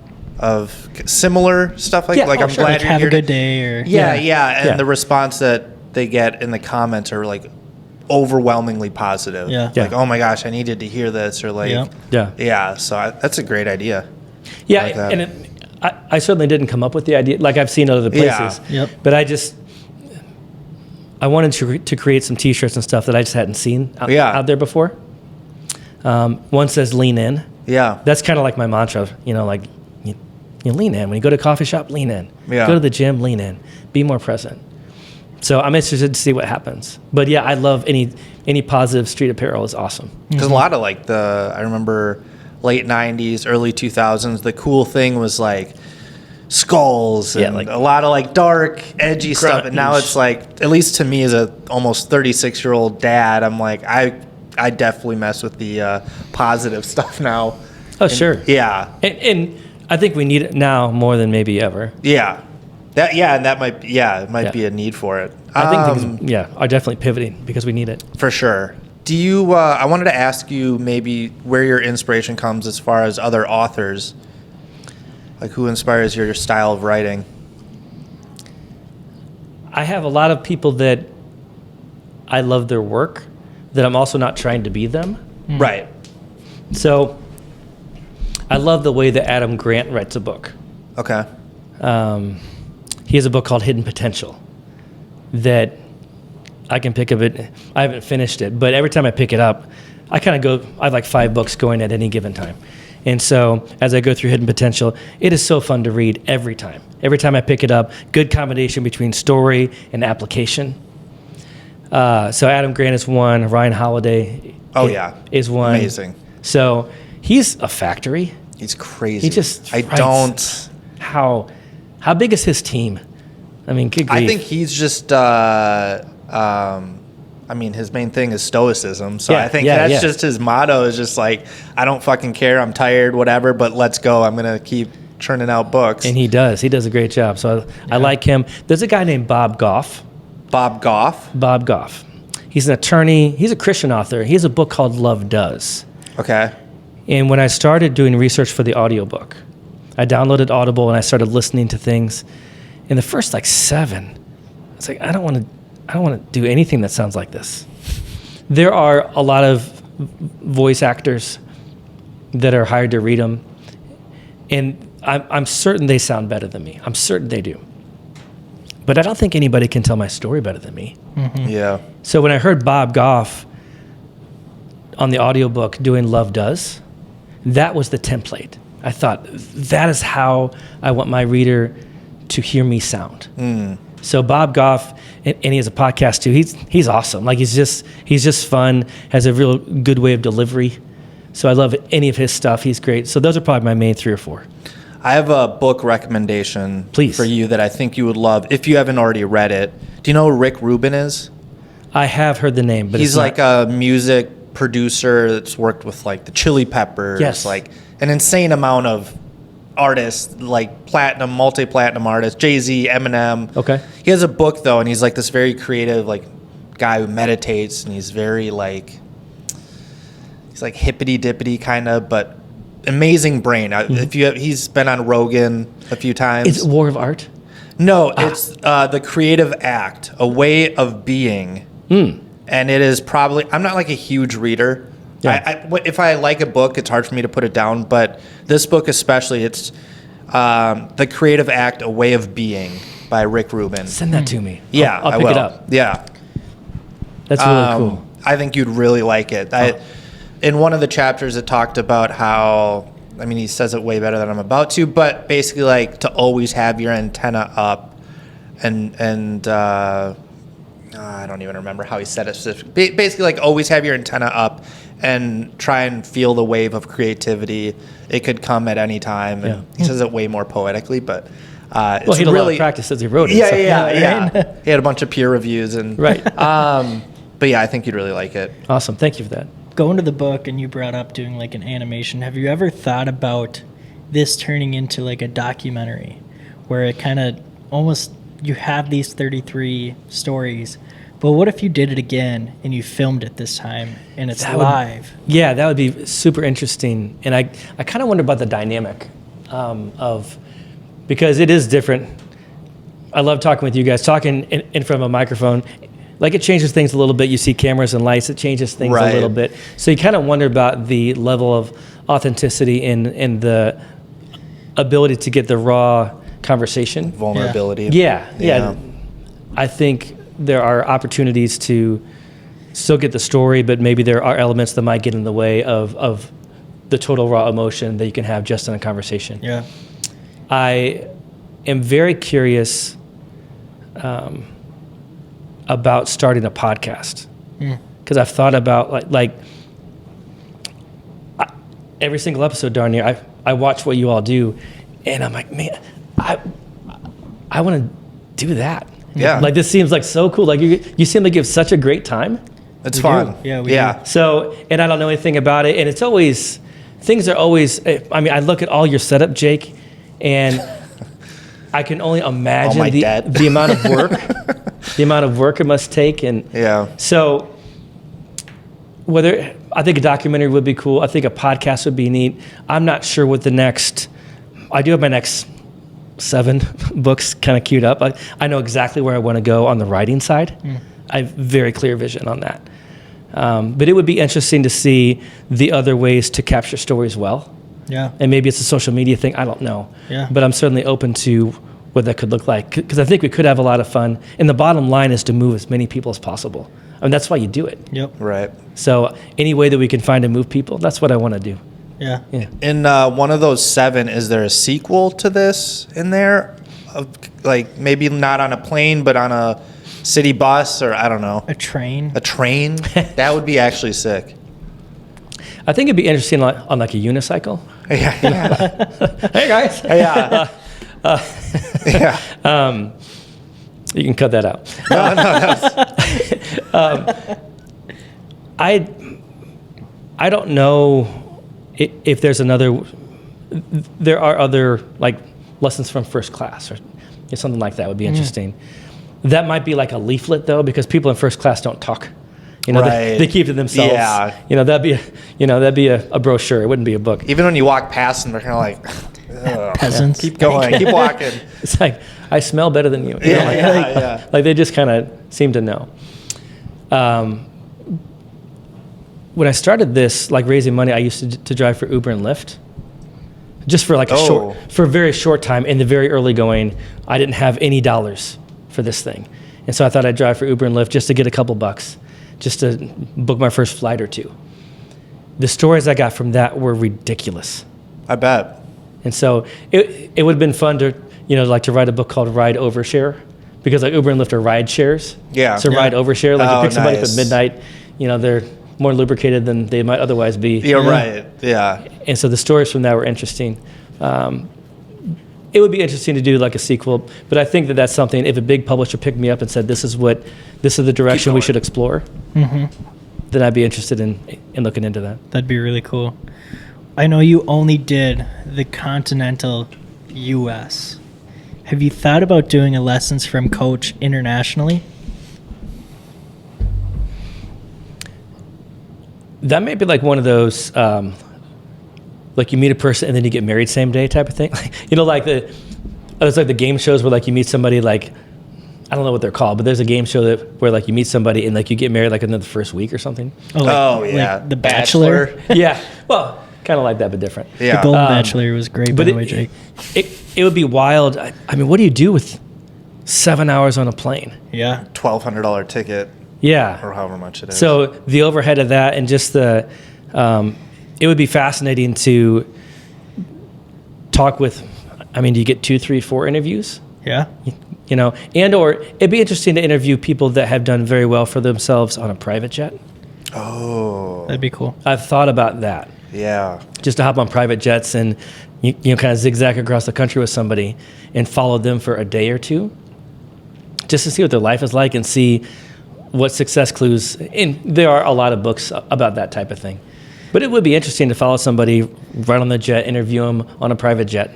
similar stuff like Yeah, like oh, I'm sure. glad Like you're have here a good day, or Yeah, and Yeah. the response that they get in the comments are like overwhelmingly positive. Yeah. Yeah. Like, oh my gosh, I needed to hear this, or like, Yeah. Yeah. So that's a great idea. Yeah, like that. and I certainly didn't come up with the idea. Like I've seen other places. Yep. But I wanted to create some T-shirts and stuff that I just hadn't seen out there before. One says "Lean in." Yeah. That's kind of like my mantra. Like you lean in when you go to a coffee shop. Lean in. Yeah. Go to the gym. Lean in. Be more present. So I'm interested to see what happens. But yeah, I love any positive street apparel is awesome. Because a lot of like I remember late 90s, early 2000s, the cool thing was like skulls and like a lot of like dark, edgy stuff. And now grunge. it's like, at least to me as a almost 36-year-old dad, I'm like, I definitely mess with the positive stuff now. Oh, sure. Yeah. And I think we need it now more than maybe ever. Yeah. That might be a need for it. I think things, are definitely pivoting because we need it. For sure. Do you, I wanted to ask you maybe where your inspiration comes as far as other authors. Like who inspires your style of writing? I have a lot of people that I love their work, that I'm also not trying to be them. Right. So I love the way that Adam Grant writes a book. Okay. He has a book called Hidden Potential that I can pick up it. I haven't finished it, but every time I pick it up, I have like 5 books going at any given time. And so as I go through Hidden Potential, it is so fun to read every time. Every time I pick it up, good combination between story and application. So Adam Grant is one, Ryan Holiday is one. Amazing. So he's a factory. He's crazy. He just don't. How big is his team? I mean, good grief. I think he's just, his main thing is stoicism. So I think that's just his motto is just like, I don't fucking care. I'm tired, whatever, but let's go. I'm going to keep churning out books. And he does. He does a great job. So I like him. There's a guy named Bob Goff. Bob Goff? Bob Goff. He's an attorney. He's a Christian author. He has a book called Love Does. Okay. And when I started doing research for the audiobook, I downloaded Audible and I started listening to things. In the first 7, it's like, I don't want to do anything that sounds like this. There are a lot of voice actors that are hired to read them, and I'm certain they sound better than me. I'm certain they do. But I don't think anybody can tell my story better than me. Mm-hmm. Yeah. So when I heard Bob Goff on the audiobook doing Love Does, that was the template. I thought, that is how I want my reader to hear me sound. So Bob Goff, and he has a podcast too. He's awesome. Like he's just fun. Has a real good way of delivery. So I love any of his stuff. He's great. So those are probably my main 3 or 4. I have a book recommendation Please. for you that I think you would love if you haven't already read it. Do you know who Rick Rubin is? I have heard the name, but He's it's like a music producer that's worked with like the Chili Peppers. Yes. Like an insane amount of artists, like platinum, multi-platinum artists, Jay-Z, Eminem. Okay. He has a book though, and he's like this very creative like guy who meditates, and he's very like, he's like hippity dippity kind of, but amazing brain. He's been on Rogan a few times. Is it War of Art? No, it's The Creative Act, a way of being. And it is probably, I'm not like a huge reader. Yeah. If I like a book, it's hard for me to put it down. But this book especially, it's The Creative Act, a way of being by Rick Rubin. Send that to me. Yeah, I'll I pick will. it up. Yeah. That's really cool. I think you'd really like it. In one of the chapters, it talked about how, I mean, he says it way better than I'm about to, but basically like to always have your antenna up and I don't even remember how he said it specifically. Basically like always have your antenna up and try and feel the wave of creativity. It could come at any time. And he says it way more poetically, but it's Well, he had really, a lot of practice as he wrote it. Yeah, so- yeah. He had a bunch of peer reviews and Right. but yeah, I think you'd really like it. Awesome. Thank you for that. Going to the book, and you brought up doing like an animation. Have you ever thought about this turning into like a documentary where it kind of almost, you have these 33 stories, but what if you did it again and you filmed it this time and it's live? Yeah, that would be super interesting. And I kind of wonder about the dynamic because it is different. I love talking with you guys, talking in front of a microphone. Like, it changes things a little bit. You see cameras and lights, it changes things a little bit. So you kind of wonder about the level of authenticity and the ability to get the raw conversation. Vulnerability. Yeah. I think there are opportunities to still get the story, but maybe there are elements that might get in the way of the total raw emotion that you can have just in a conversation. Yeah. I am very curious about starting a podcast, because I've thought about every single episode darn near I watch what you all do, and I'm like, man, I want to do that. Yeah. Like, this seems like so cool. Like, you seem like you have such a great time. It's fun. Yeah, we do. So, and I don't know anything about it, and it's always, things are always, I mean, I look at all your setup, Jake, and I can only imagine the amount of work, the amount of work it must take. And so I think a documentary would be cool. I think a podcast would be neat. I'm not sure what I do have my next 7 books kind of queued up. I know exactly where I want to go on the writing side. I have very clear vision on that. But it would be interesting to see the other ways to capture stories well. Yeah. And maybe it's a social media thing. I don't know. Yeah. But I'm certainly open to what that could look like, because I think we could have a lot of fun. And the bottom line is to move as many people as possible. I mean, that's why you do it. Yep. Right. So any way that we can find to move people, that's what I want to do. Yeah. In one of those 7, is there a sequel to this in there? Like, maybe not on a plane, but on a city bus, or I don't know. A train. A train? That would be actually sick. I think it'd be interesting on like a unicycle. Yeah. Hey guys. Yeah. Yeah. You can cut that out. I don't know if there's there are other like lessons from first class or something like that would be interesting. That might be like a leaflet though, because people in first class don't talk. They keep to themselves. Yeah. That'd be a brochure. It wouldn't be a book. Even when you walk past them, they're kind of like, ugh. Peasants. Keep going. Keep walking. It's like, I smell better than you. Yeah. Like they just kind of seem to know. When I started this, like raising money, I used to drive for Uber and Lyft. Just for like for a very short time in the very early going, I didn't have any dollars for this thing. And so I thought I'd drive for Uber and Lyft just to get a couple bucks, just to book my first flight or two. The stories I got from that were ridiculous. I bet. And so it would have been fun to, like to write a book called Ride Overshare, because like Uber and Lyft are ride shares. Yeah. So Ride Overshare, like you pick somebody up at nice. midnight, they're more lubricated than they might otherwise be. You're right. Yeah. And so the stories from that were interesting. It would be interesting to do like a sequel, but I think that's something, if a big publisher picked me up and said, this is the direction we should explore, then I'd be interested in looking into that. That'd be really cool. I know you only did the continental U.S. Have you thought about doing a lessons from coach internationally? That may be like one of those, like you meet a person and then you get married same day type of thing. Like it's like the game shows where like you meet somebody, like, I don't know what they're called, but there's a game show where like you meet somebody and like you get married like in the first week or something. Like The Bachelor? Yeah. Well, kind of like that, but different. Yeah. The Golden Bachelor was great, by the way, Jake. It would be wild. I mean, what do you do with 7 hours on a plane? Yeah. $1,200 ticket. Yeah. Or however much it is. So the overhead of that, and just it would be fascinating to talk with. I mean, do you get 2, 3, 4 interviews? Yeah. And or it'd be interesting to interview people that have done very well for themselves on a private jet. Oh. That'd be cool. I've thought about that. Yeah. Just to hop on private jets and kind of zigzag across the country with somebody and follow them for a day or two, just to see what their life is like and see what success clues. And there are a lot of books about that type of thing. But it would be interesting to follow somebody right on the jet, interview them on a private jet.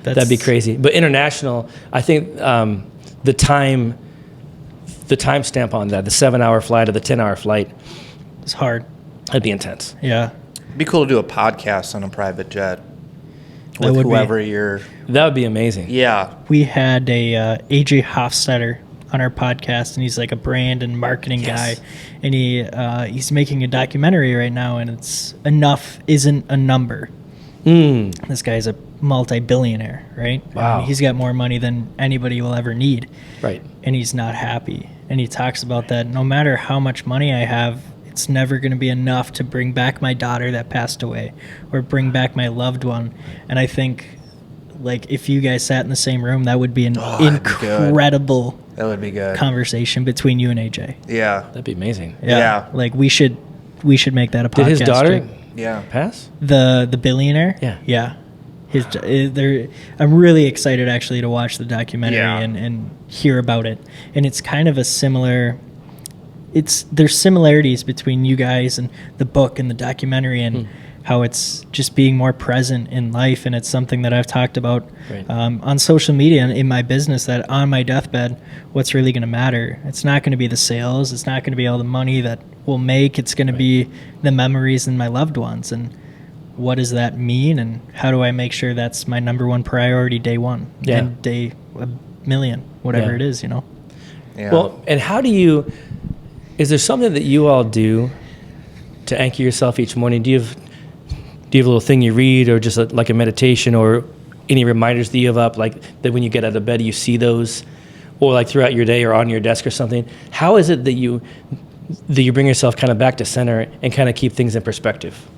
That'd be crazy. But international, I think the time stamp on that, the 7-hour flight or the 10-hour flight, It's hard. that'd be intense. Yeah. It'd be cool to do a podcast on a private jet. That with would be- whoever you're. That would be amazing. Yeah. We had a AJ Hofstetter on our podcast, and he's like a brand and marketing Yes. guy, and he's making a documentary right now, and it's Enough Isn't a Number. This guy's a multi-billionaire, right? Wow. And he's got more money than anybody will ever need, Right. and he's not happy. And he talks about that no matter how much money I have, it's never going to be enough to bring back my daughter that passed away or bring back my loved one. And I think, like, if you guys sat in the same room, that would be an that'd be good. incredible That would be good. conversation between you and AJ. Yeah. That'd be amazing. Yeah. Like, we should make that a podcast. Did his daughter Jake. Yeah. pass? The billionaire? Yeah. Yeah. I'm really excited actually to watch the documentary Yeah. and hear about it. And it's kind of a similar. There's similarities between you guys and the book and the documentary and how it's just being more present in life. And it's something that I've talked about Right. on social media and in my business, that on my deathbed, what's really going to matter? It's not going to be the sales. It's not going to be all the money that we'll make. It's going to be the memories and my loved ones. And what does that mean? And how do I make sure that's my number one priority day one Yeah. and day a million, whatever Yeah. it is, you know? Yeah. Well, and how do you? Is there something that you all do to anchor yourself each morning? Do you have a little thing you read, or just like a meditation, or any reminders that you have up, like that when you get out of bed you see those, or like throughout your day or on your desk or something? How is it that you bring yourself kind of back to center and kind of keep things in perspective?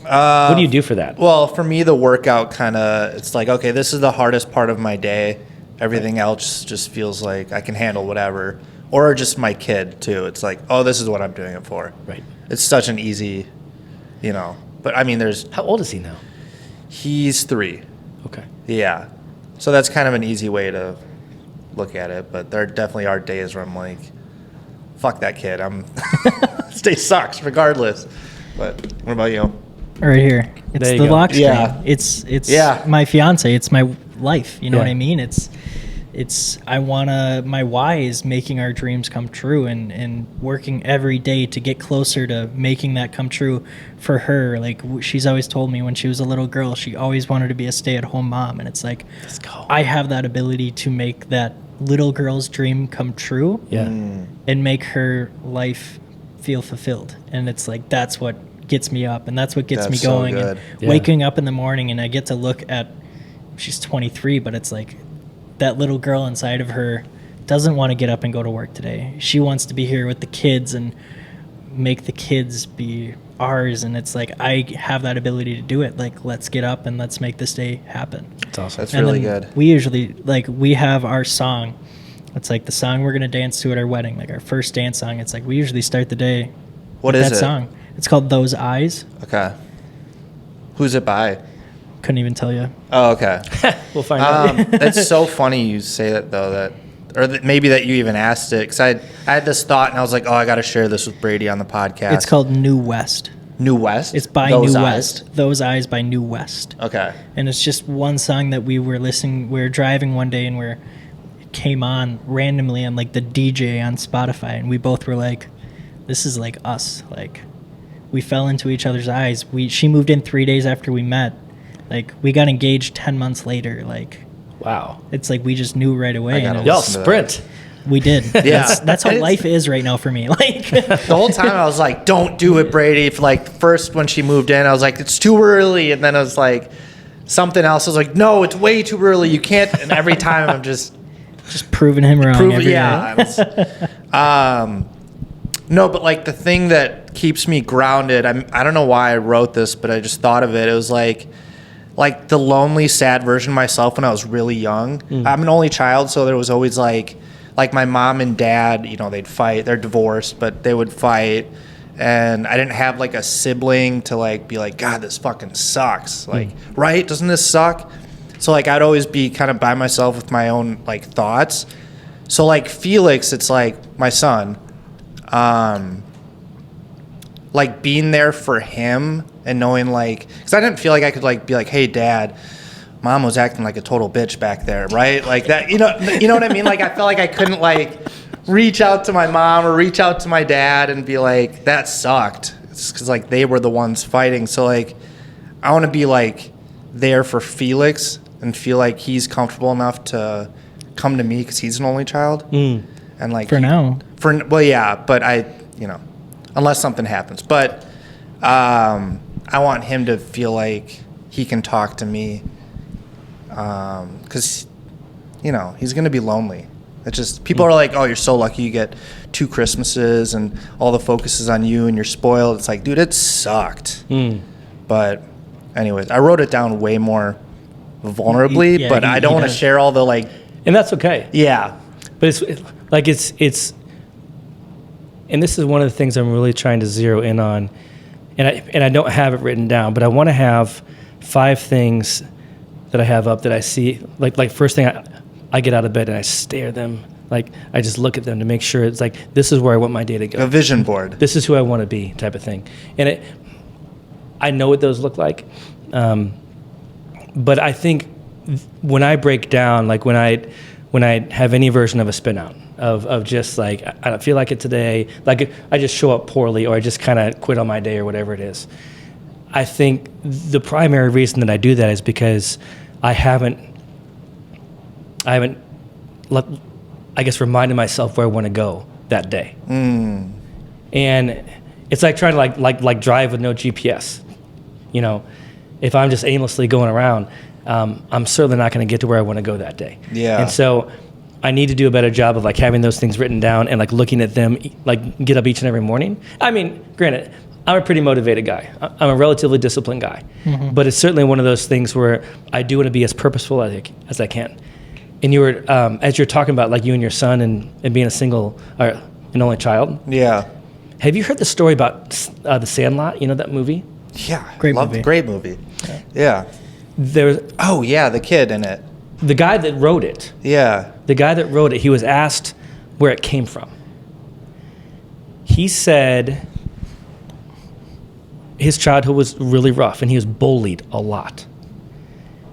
What do you do for that? Well, for me, the workout kind of, it's like, okay, this is the hardest part of my day. Everything else just feels like I can handle whatever. Or just my kid, too. It's like, oh, this is what I'm doing it for. Right. It's such an easy, but I mean, How old is he now? he's 3. Okay. Yeah. So that's kind of an easy way to look at it. But there definitely are days where I'm like, fuck that kid. This day sucks regardless. But what about you? Right here. It's There you the go. lock screen. Yeah. It's Yeah. my fiance. It's my life. You know Yeah. what I mean? My why is making our dreams come true and working every day to get closer to making that come true for her. Like, she's always told me when she was a little girl, she always wanted to be a stay-at-home mom. And it's like, Let's go. I have that ability to make that little girl's dream come true Yeah. and make her life feel fulfilled. And it's like, that's what gets me up and that's what gets me That's so going. good. And Yeah. waking up in the morning, and I get to look at, she's 23, but it's like that little girl inside of her doesn't want to get up and go to work today. She wants to be here with the kids and make the kids be ours. And it's like, I have that ability to do it. Like, let's get up and let's make this day happen. That's awesome. That's And really then good. We usually, like, we have our song. It's like the song we're going to dance to at our wedding, like our first dance song. It's like we usually start the day What with is that it? song. It's called Those Eyes. Okay. Who's it by? Couldn't even tell you. Oh, okay. We'll find out. That's so funny you say that, though, maybe that you even asked it, because I had this thought, and I was like, oh, I got to share this with Brady on the podcast. It's called New West. New West? It's by Those New Eyes? West. Those Eyes by New West. Okay. And it's just one song that we were listening. We were driving one day and it came on randomly on like the DJ on Spotify, and we both were like, "This is like us." Like, we fell into each other's eyes. She moved in 3 days after we met. Like, we got engaged 10 months later. Like, Wow. it's like we just knew right away. I gotta And Y'all listen to sprint. we did. Yeah. That's how It's- life is right now for me. Like, The whole time I was like, don't do it, Brady. Like, first when she moved in, I was like, it's too early. And then I was like, something else. I was like, no, it's way too early. You can't. And every time I'm just proving him wrong. proving, every day. yeah. No, but like the thing that keeps me grounded, I don't know why I wrote this, but I just thought of it. It was like the lonely, sad version of myself when I was really young. I'm an only child, so there was always like my mom and dad, they'd fight. They're divorced, but they would fight. And I didn't have like a sibling to like be like, God, this fucking sucks. Like, right? Doesn't this suck? So like I'd always be kind of by myself with my own like thoughts. So like Felix, it's like my son. Like being there for him and knowing like, because I didn't feel like I could like be like, hey dad, mom was acting like a total bitch back there, right? Like that, you know what I mean? Like I felt like I couldn't like reach out to my mom or reach out to my dad and be like, that sucked. It's because like they were the ones fighting. So like I want to be like there for Felix and feel like he's comfortable enough to come to me because he's an only child. And like now. But unless something happens. But I want him to feel like he can talk to me because, he's going to be lonely. It's just, people are like, oh, you're so lucky you get 2 Christmases and all the focus is on you and you're spoiled. It's like, dude, it sucked. But anyways, I wrote it down way more vulnerably, but I don't want to share all the like. And that's okay. Yeah. But it's and this is one of the things I'm really trying to zero in on, and I don't have it written down, but I want to have 5 things that I have up that I see, like first thing I get out of bed and I stare them, like I just look at them to make sure it's like, this is where I want my day to go. A vision board. This is who I want to be, type of thing. And I know what those look like, but I think when I break down, like when I have any version of a spin out of just like, I don't feel like it today, like I just show up poorly or I just kind of quit on my day or whatever it is, I think the primary reason that I do that is because I haven't reminded myself where I want to go that day. And it's like trying to like drive with no GPS. If I'm just aimlessly going around, I'm certainly not going to get to where I want to go that day. Yeah. And so I need to do a better job of like having those things written down and like looking at them, like get up each and every morning. I mean, granted, I'm a pretty motivated guy. I'm a relatively disciplined guy, but it's certainly one of those things where I do want to be as purposeful as I can. And you were, as you're talking about like you and your son and being a single or an only child. Yeah. Have you heard the story about The Sandlot? You know that movie? Yeah. Great movie. Great movie. Yeah. The kid in it. The guy that wrote it. Yeah. The guy that wrote it, he was asked where it came from. He said his childhood was really rough and he was bullied a lot.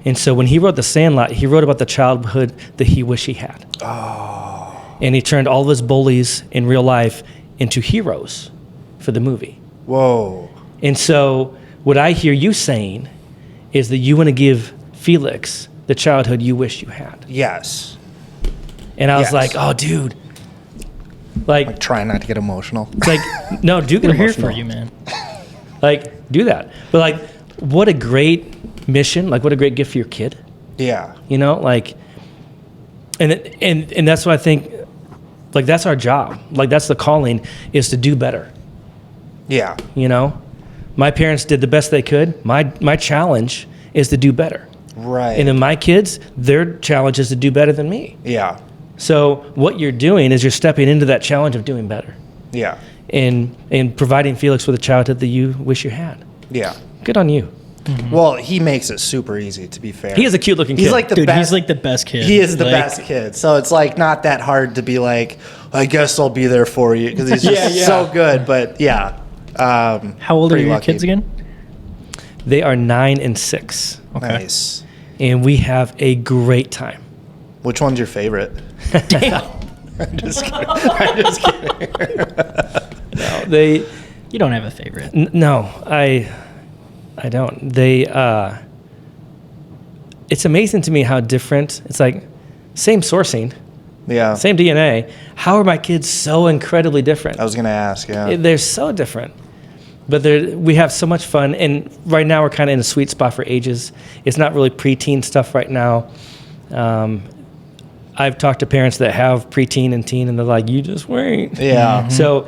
And so when he wrote The Sandlot, he wrote about the childhood that he wished he had. Oh. And he turned all of his bullies in real life into heroes for the movie. Whoa. And so what I hear you saying is that you want to give Felix the childhood you wish you had. Yes. And I was like, oh, dude. Like trying not to get emotional. It's like, no, do get We're here emotional. for you, man. Like, do that. But like, what a great mission. Like, what a great gift for your kid. Yeah. Like, and that's what I think, like, that's our job. Like, that's the calling, is to do better. Yeah. My parents did the best they could. My challenge is to do better. Right. And then my kids, their challenge is to do better than me. Yeah. So what you're doing is you're stepping into that challenge of doing better. Yeah. And providing Felix with a childhood that you wish you had. Yeah. Good on you. Mm-hmm. Well, he makes it super easy, to be fair. He is a cute looking kid. He's like the best. He's like the best kid. He is the best kid. So it's like not that hard to be like, I guess I'll be there for you, because he's just so good. But yeah. How old are your kids again? They are 9 and 6. Okay. Nice. And we have a great time. Which one's your favorite? Damn. I'm just kidding. No, you don't have a favorite. No, I don't. It's amazing to me how different. It's like same sourcing, same DNA. How are my kids so incredibly different? I was gonna ask. Yeah, they're so different, but we have so much fun. And right now we're kind of in a sweet spot for ages. It's not really preteen stuff right now. I've talked to parents that have preteen and teen, and they're like, "You just wait." Yeah. Mm-hmm. So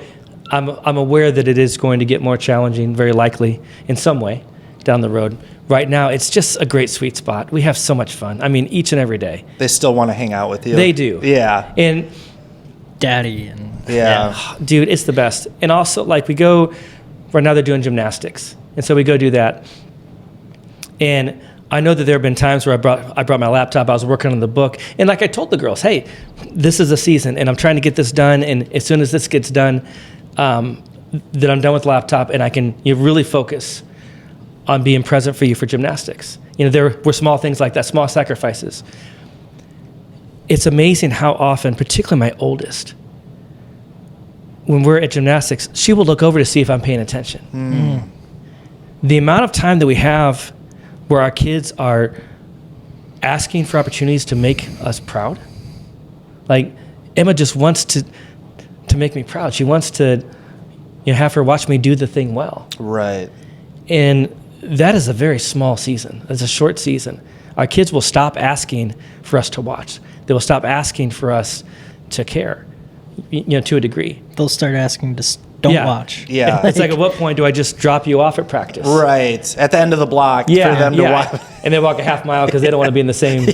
I'm aware that it is going to get more challenging, very likely, in some way down the road. Right now, it's just a great sweet spot. We have so much fun. I mean, each and every day. They still want to hang out with you. They do. Yeah. And Daddy and dude, it's the best. And also, like, we go. Right now, they're doing gymnastics, and so we go do that. And I know that there have been times where I brought my laptop. I was working on the book, and like I told the girls, "Hey, this is a season, and I'm trying to get this done. And as soon as this gets done, then I'm done with the laptop, and I can really focus on being present for you for gymnastics." There were small things like that, small sacrifices. It's amazing how often, particularly my oldest, when we're at gymnastics, she will look over to see if I'm paying attention. The amount of time that we have where our kids are asking for opportunities to make us proud. Like Emma just wants to make me proud. She wants to have her watch me do the thing well. Right. And that is a very small season. It's a short season. Our kids will stop asking for us to watch. They will stop asking for us to care, to a degree. They'll start asking to don't watch. Yeah. It's like, at what point do I just drop you off at practice? Right. At the end of the block for them to watch. And they walk a half mile because they don't want to be in the same,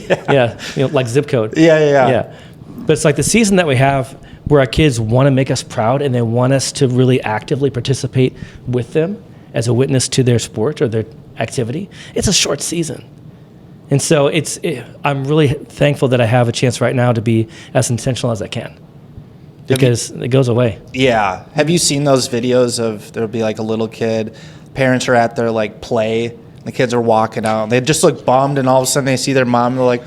like zip code. Yeah. But it's like the season that we have where our kids want to make us proud and they want us to really actively participate with them as a witness to their sport or their activity. It's a short season. And so I'm really thankful that I have a chance right now to be as intentional as I can, because it goes away. Yeah. Have you seen those videos of there'll be like a little kid, parents are at their like play, the kids are walking out, they just look bummed, and all of a sudden they see their mom, and they're like,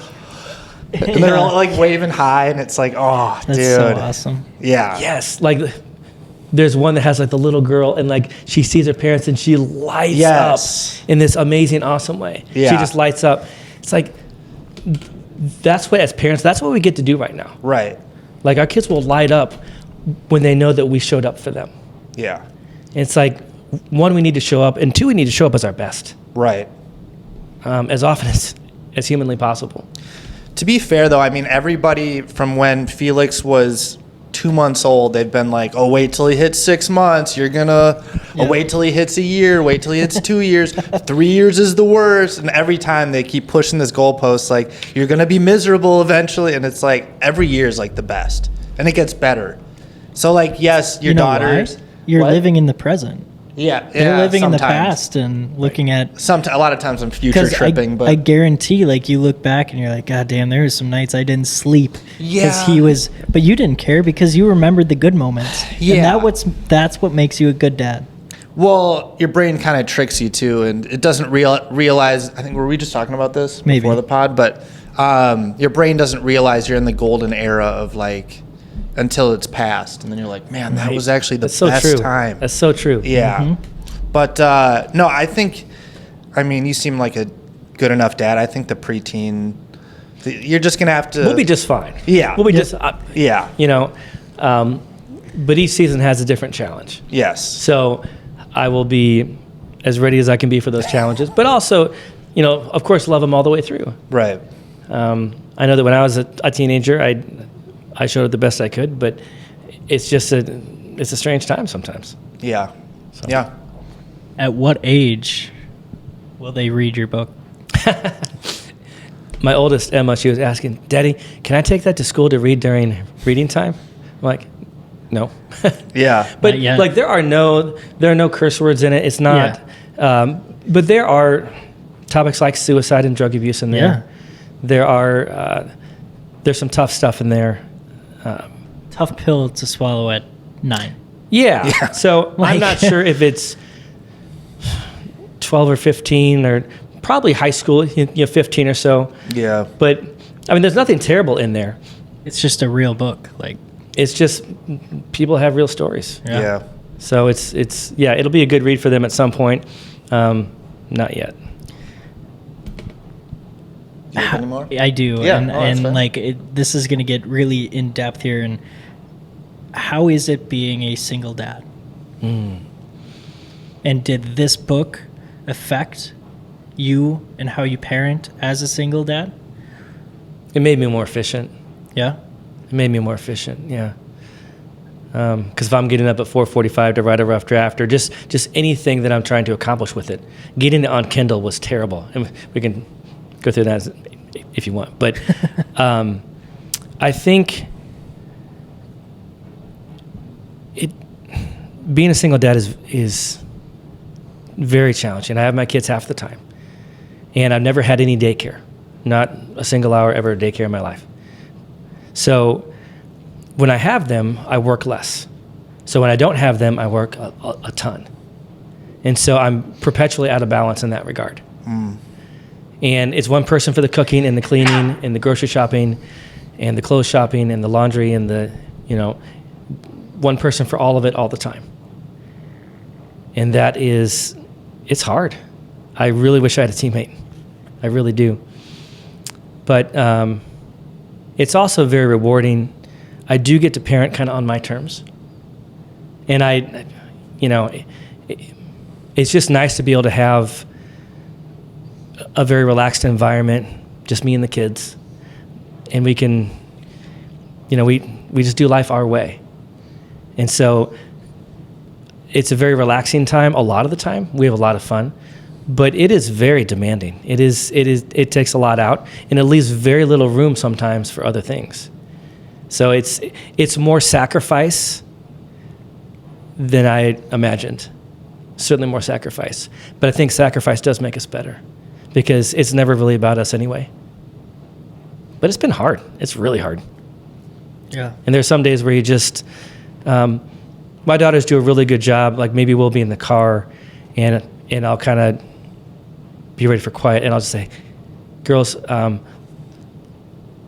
and they're all like waving high, and it's like, oh, That's dude. so awesome. Yeah. Yes. Like there's one that has like the little girl, and like she sees her parents and she lights up in this amazing, awesome way. Yeah. She just lights up. It's like, that's what, as parents, that's what we get to do right now. Right. Like our kids will light up when they know that we showed up for them. Yeah. And it's like, one, we need to show up, and two, we need to show up as our best. Right. As often as humanly possible. To be fair, though, I mean, everybody from when Felix was 2 months old, they've been like, oh, wait till he hits 6 months. You're going to wait till he hits a year. Wait till he hits 2 years. 3 years is the worst. And every time they keep pushing this goalpost, like, you're going to be miserable eventually. And it's like every year is like the best. And it gets better. So, like, yes, your daughters. Why? You're living in the present. Yeah. You're living in the sometimes. past and looking at. A lot of times I'm future tripping. But I guarantee, like, you look back and you're like, God damn, there was some nights I didn't sleep. Yeah. But you didn't care because you remembered the good moments. Yeah. And that's what makes you a good dad. Well, your brain kind of tricks you too, and it doesn't realize. I think, were we just talking about this Maybe. before the pod? But your brain doesn't realize you're in the golden era of like until it's past, and then you're like, man, that was actually the best time. That's so true. Yeah. Mm-hmm. But no, I mean, you seem like a good enough dad. I think the preteen, you're just gonna have to. We'll be just fine. Yeah. We'll be just. Yeah. But each season has a different challenge. Yes. So I will be as ready as I can be for those challenges, but also, of course, love them all the way through. Right. I know that when I was a teenager, I showed it the best I could, but it's just it's a strange time sometimes. Yeah. So. Yeah. At what age will they read your book? My oldest, Emma, she was asking, Daddy, can I take that to school to read during reading time? I'm like, no. Yeah. But Not yet. like there are no curse words in it. It's not. Yeah. But there are topics like suicide and drug abuse in there. Yeah. There are there's some tough stuff in there. Tough pill to swallow at 9. Yeah. So I'm not sure if it's 12 or 15 or probably high school, 15 or so. Yeah. But I mean, there's nothing terrible in there. It's just a real book. Like, It's just people have real stories. Yeah. So it'll be a good read for them at some point. Not yet. Do you have any more? I do. Yeah, And that's like, fair. this is going to get really in depth here. And how is it being a single dad? And did this book affect you and how you parent as a single dad? It made me more efficient. Yeah. It made me more efficient, yeah. Because if I'm getting up at 4:45 to write a rough draft, or just anything that I'm trying to accomplish with it, getting it on Kindle was terrible. And we can go through that if you want. But I think being a single dad is very challenging. I have my kids half the time, and I've never had any daycare, not a single hour ever of daycare in my life. So when I have them, I work less. So when I don't have them, I work a ton. And so I'm perpetually out of balance in that regard. And it's one person for the cooking and the cleaning and the grocery shopping and the clothes shopping and the laundry and one person for all of it all the time. And it's hard. I really wish I had a teammate. I really do. But it's also very rewarding. I do get to parent kind of on my terms. And it's just nice to be able to have a very relaxed environment, just me and the kids. And we can, we just do life our way. And so it's a very relaxing time. A lot of the time, we have a lot of fun. But it is very demanding. It takes a lot out, and it leaves very little room sometimes for other things. So it's more sacrifice than I imagined. Certainly more sacrifice. But I think sacrifice does make us better, because it's never really about us anyway. But it's been hard. It's really hard. Yeah. And there's some days where you just, my daughters do a really good job. Like maybe we'll be in the car, and I'll kind of be ready for quiet, and I'll just say, girls,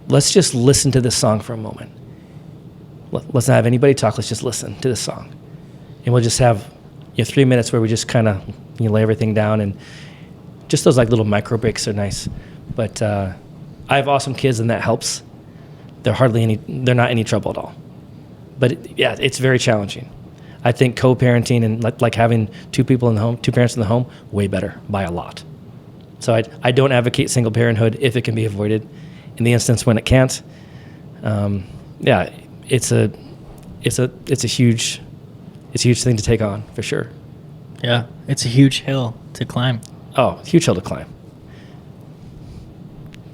let's just listen to this song for a moment. Let's not have anybody talk. Let's just listen to this song. And we'll just have 3 minutes where we just kind of lay everything down, and just those like little micro breaks are nice. But I have awesome kids, and that helps. They're not any trouble at all. But it's very challenging. I think co-parenting and like having two parents in the home, way better by a lot. So I don't advocate single parenthood if it can be avoided. In the instance when it can't, it's a huge thing to take on for sure. Yeah, it's a huge hill to climb. Oh, huge hill to climb.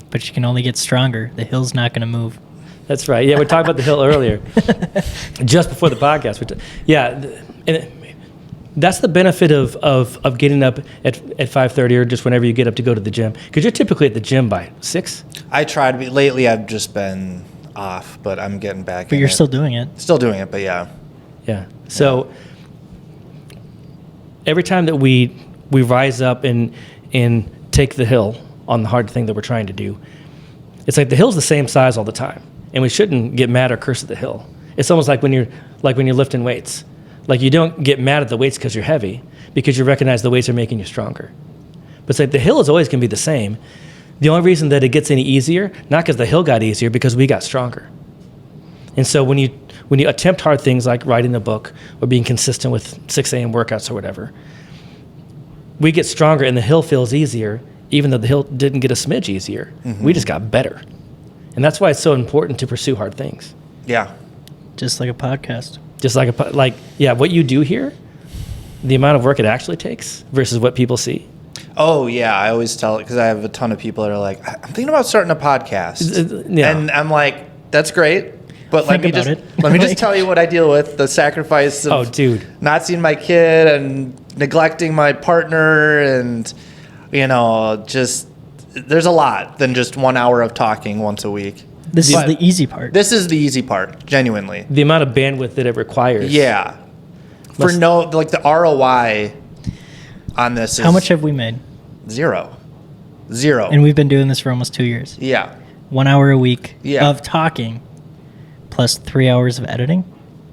But you can only get stronger. The hill's not going to move. That's right. Yeah, we talked about the hill earlier, just before the podcast. That's the benefit of getting up at 5:30 or just whenever you get up to go to the gym, because you're typically at the gym by 6. I try to be. Lately, I've just been off, but I'm getting back. But you're still doing it. Still doing it, but yeah. Yeah. So every time that we rise up and take the hill on the hard thing that we're trying to do, it's like the hill's the same size all the time, and we shouldn't get mad or curse at the hill. It's almost like when you're lifting weights. Like you don't get mad at the weights because you're heavy, because you recognize the weights are making you stronger. But it's like the hill is always going to be the same. The only reason that it gets any easier, not because the hill got easier, because we got stronger. And so when you attempt hard things like writing a book or being consistent with 6 a.m. workouts or whatever, we get stronger and the hill feels easier, even though the hill didn't get a smidge easier. Mm-hmm. We just got better. And that's why it's so important to pursue hard things. Yeah. Just like a podcast. Just like what you do here, the amount of work it actually takes versus what people see. Oh yeah, I always tell it because I have a ton of people that are like, I'm thinking about starting a podcast, yeah. And I'm like, that's great, but let me just tell you what I deal with: the sacrifice of not seeing my kid and neglecting my partner, and just there's a lot than just 1 hour of talking once a week. This is the easy part. This is the easy part, genuinely. The amount of bandwidth that it requires. Yeah. The ROI on this is... How much have we made? Zero. And we've been doing this for almost 2 years. Yeah. 1 hour a week of talking plus 3 hours of editing?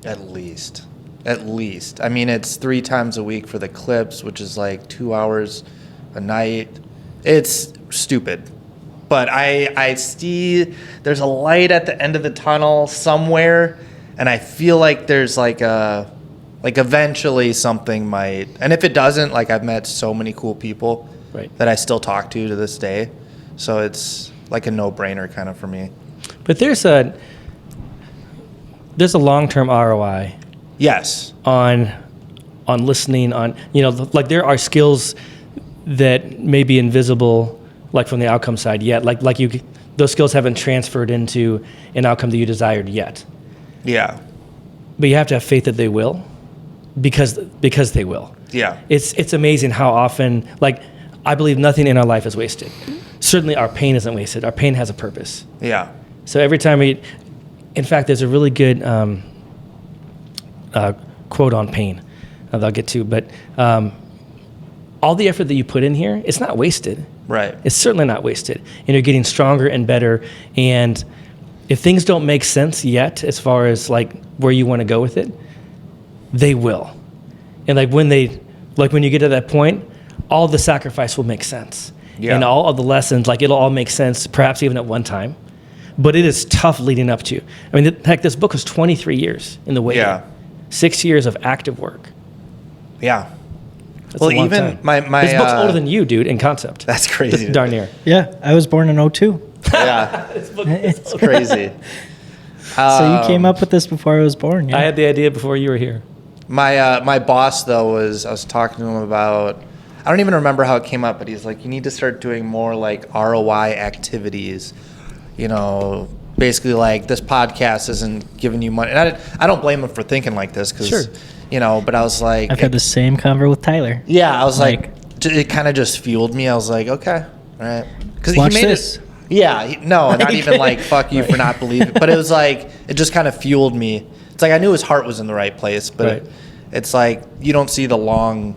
At least. I mean, it's 3 times a week for the clips, which is like 2 hours a night. It's stupid. But I see there's a light at the end of the tunnel somewhere, and I feel like there's eventually something might. And if it doesn't, I've met so many cool people that I still talk to this day. So it's like a no-brainer kind of for me. But there's a long-term ROI. Yes. On listening, there are skills that may be invisible, from the outcome side yet, those skills haven't transferred into an outcome that you desired yet. Yeah. But you have to have faith that they will, because they will. Yeah. It's amazing how often, I believe nothing in our life is wasted. Certainly our pain isn't wasted. Our pain has a purpose. Yeah. So every time in fact, there's a really good quote on pain that I'll get to, but all the effort that you put in here, it's not wasted. Right. It's certainly not wasted. And you're getting stronger and better. And if things don't make sense yet, as far as where you want to go with it, they will. And when you get to that point, all the sacrifice will make sense. Yeah. and all of the lessons, like it'll all make sense, perhaps even at one time. But it is tough leading up to. I mean, heck, this book was 23 years in the waiting. Yeah. 6 years of active work. Yeah. That's Well, a long even time. my This book's older than you, dude, in concept. That's crazy. Just darn near. Yeah, I was born in '02. Yeah. It's crazy. So you came up with this before I was born. Yeah. I had the idea before you were here. My boss though I was talking to him about, I don't even remember how it came up, but he's like, you need to start doing more like ROI activities, you know, basically like this podcast isn't giving you money. And I don't blame him for thinking like this because, Sure. you know, but I was like, I've had the same convo with Tyler. yeah, I was like it kind of just fueled me. I was like, okay, all right. Because he Watch made this. it. Yeah, no, not even like fuck you for not believing. But it was like, it just kind of fueled me. It's like I knew his heart was in the right place, but Right. it's like you don't see the long,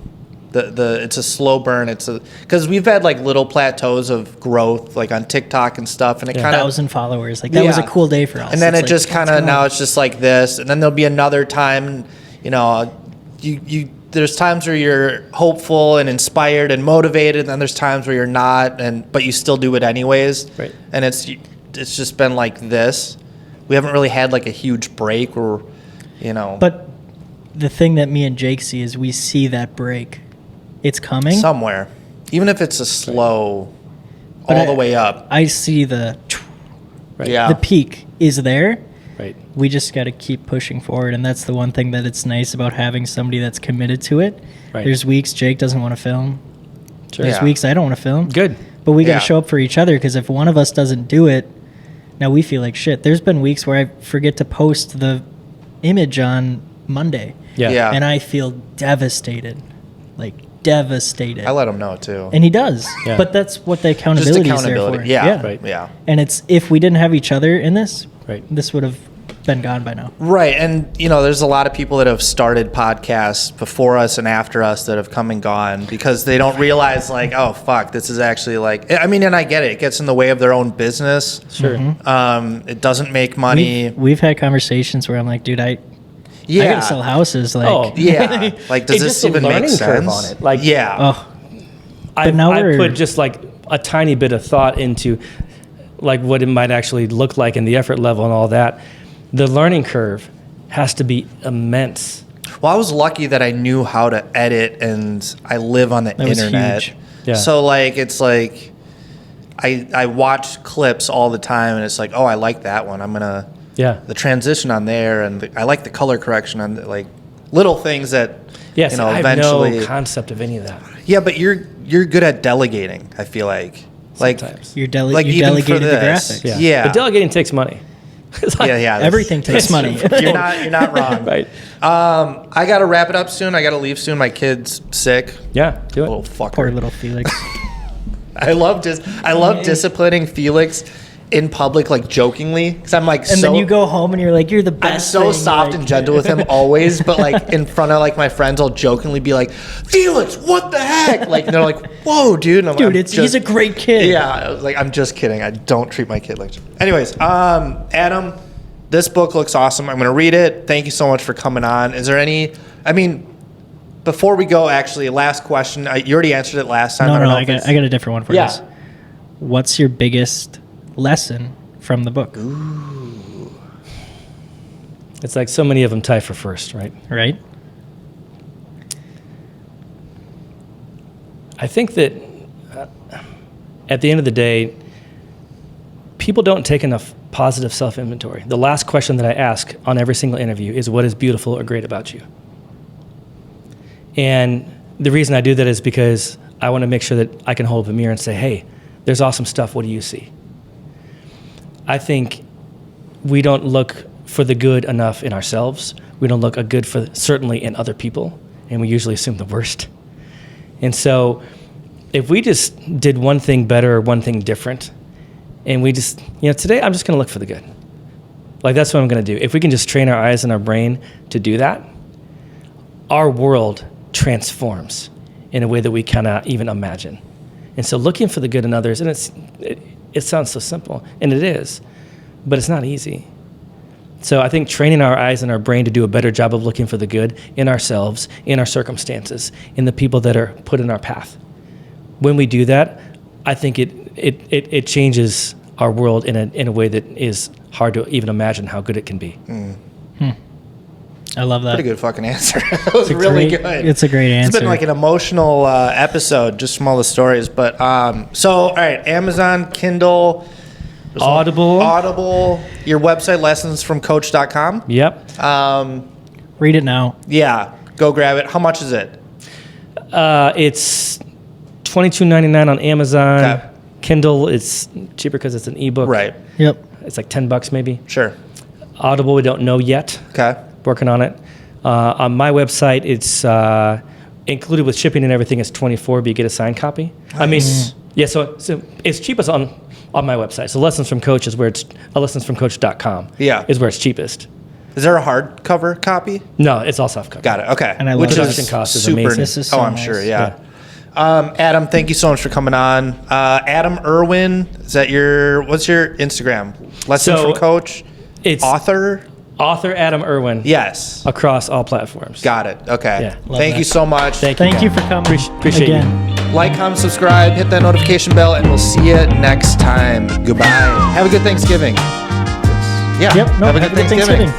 it's a slow burn. Because we've had like little plateaus of growth, like on TikTok and stuff, and it kind of 1,000 followers. Like that was a Yeah. cool day for us. and then It's it like, just let's kind of go. now it's just like this, and then there'll be another time, you know, you there's times where you're hopeful and inspired and motivated, and then there's times where you're not, but you still do it anyways. Right. And it's just been like this. We haven't really had like a huge break, or you know, But the thing that me and Jake see is we see that break. It's coming. somewhere, even if it's a slow, But all the way up. I see the Right. Yeah. the peak is there. Right. We just got to keep pushing forward, and that's the one thing that it's nice about having somebody that's committed to it. Right. There's weeks Jake doesn't want to film. Sure. There's Yeah. weeks I don't want to film. Good. But we got to Yeah. show up for each other, because if one of us doesn't do it, now we feel like shit. There's been weeks where I forget to post the image on Monday, Yeah. Yeah. and I feel devastated, like devastated. I let him know too. And he does. Yeah. But that's what the Just accountability, accountability. is there for. Yeah. Right. Yeah. And it's, if we didn't have each other in this, Right. this would have been gone by now. Right. And, you know, there's a lot of people that have started podcasts before us and after us that have come and gone because they don't realize, like, oh, fuck, this is actually like, I mean, and I get it. It gets in the way of their own business. Sure. It doesn't make money. We've had conversations where I'm like, dude, I Yeah. gotta sell houses. Like, Oh. Yeah. Like, does It's this just a even make learning curve sense? on it. Like- yeah. oh, I now we're- put just like a tiny bit of thought into like what it might actually look like and the effort level and all that. The learning curve has to be immense. Well, I was lucky that I knew how to edit and I live on the That was internet. huge. Yeah. So like it's like I watch clips all the time and it's like, oh, I like that one. I'm gonna Yeah. the transition on there and I like the color correction on like little things that Yes. you know I have eventually. no concept of any of that. Yeah, but you're good at delegating. I feel like Sometimes. you're, like you even for delegated the this. graphics. Yeah. But delegating takes money. It's like- yeah, that's- Everything takes money. You're not wrong. Right. I gotta wrap it up soon. I gotta leave soon. My kid's sick. Yeah. Do Little it. fucker. Poor little Felix. I love disciplining Felix in public, like jokingly, because I'm like, And then you go home and you're like, you're the best. I'm so thing, soft like- and gentle with him always, but like in front of like my friends, I'll jokingly be like, Felix, what the heck? Like and they're like, whoa, dude. And I'm, Dude, I'm he's a great kid. Yeah, I was like, I'm just kidding. I don't treat my kid like. Anyways, Adam, this book looks awesome. I'm gonna read it. Thank you so much for coming on. Is there any? I mean, before we go, actually, last question. You already answered it last time. No, don't know I if it's- got a different one for Yeah. this. What's your biggest lesson from the book? It's like so many of them tie for first, right? Right? I think that at the end of the day, people don't take enough positive self-inventory. The last question that I ask on every single interview is, what is beautiful or great about you? And the reason I do that is because I want to make sure that I can hold up a mirror and say, hey, there's awesome stuff. What do you see? I think we don't look for the good enough in ourselves. We don't look a good for certainly in other people, and we usually assume the worst. And so if we just did one thing better or one thing different, and we just, today I'm just going to look for the good. Like that's what I'm going to do. If we can just train our eyes and our brain to do that, our world transforms in a way that we cannot even imagine. And so looking for the good in others, and it sounds so simple, and it is, but it's not easy. So I think training our eyes and our brain to do a better job of looking for the good in ourselves, in our circumstances, in the people that are put in our path. When we do that, I think it changes our world in a way that is hard to even imagine how good it can be. I love that. Pretty good fucking answer. That was really good. It's a great answer. It's been like an emotional episode, just from all the stories. But so, all right, Amazon, Kindle, Audible, your website, lessonsfromcoach.com. Yep. Read it now. Yeah, go grab it. How much is it? It's $22.99 on Amazon. Okay. Kindle, it's cheaper because it's an ebook. Right. Yep. It's like $10 maybe. Sure. Audible, we don't know yet. Okay. Working on it. On my website, it's included with shipping and everything is $24, but you get a signed copy. I mean, yeah. So it's cheapest on my website. So Lessons from Coach is where it's lessonsfromcoach.com. Yeah. Is where it's cheapest. Is there a hardcover copy? No, it's all soft cover. Got it. Okay. And I love Production cost is amazing. This is so I'm nice. sure. Yeah. Adam, thank you so much for coming on. Adam Irwin, is that what's your Instagram? Lessons from Coach? It's Author Adam Irwin. Yes. Across all platforms. Got it. Okay. Yeah. Thank you so much. Thank you for coming. Appreciate again. Like, comment, subscribe, hit that notification bell, and we'll see you next time. Goodbye. Have a good Thanksgiving. Yeah. Yep. No, have a good Thanksgiving.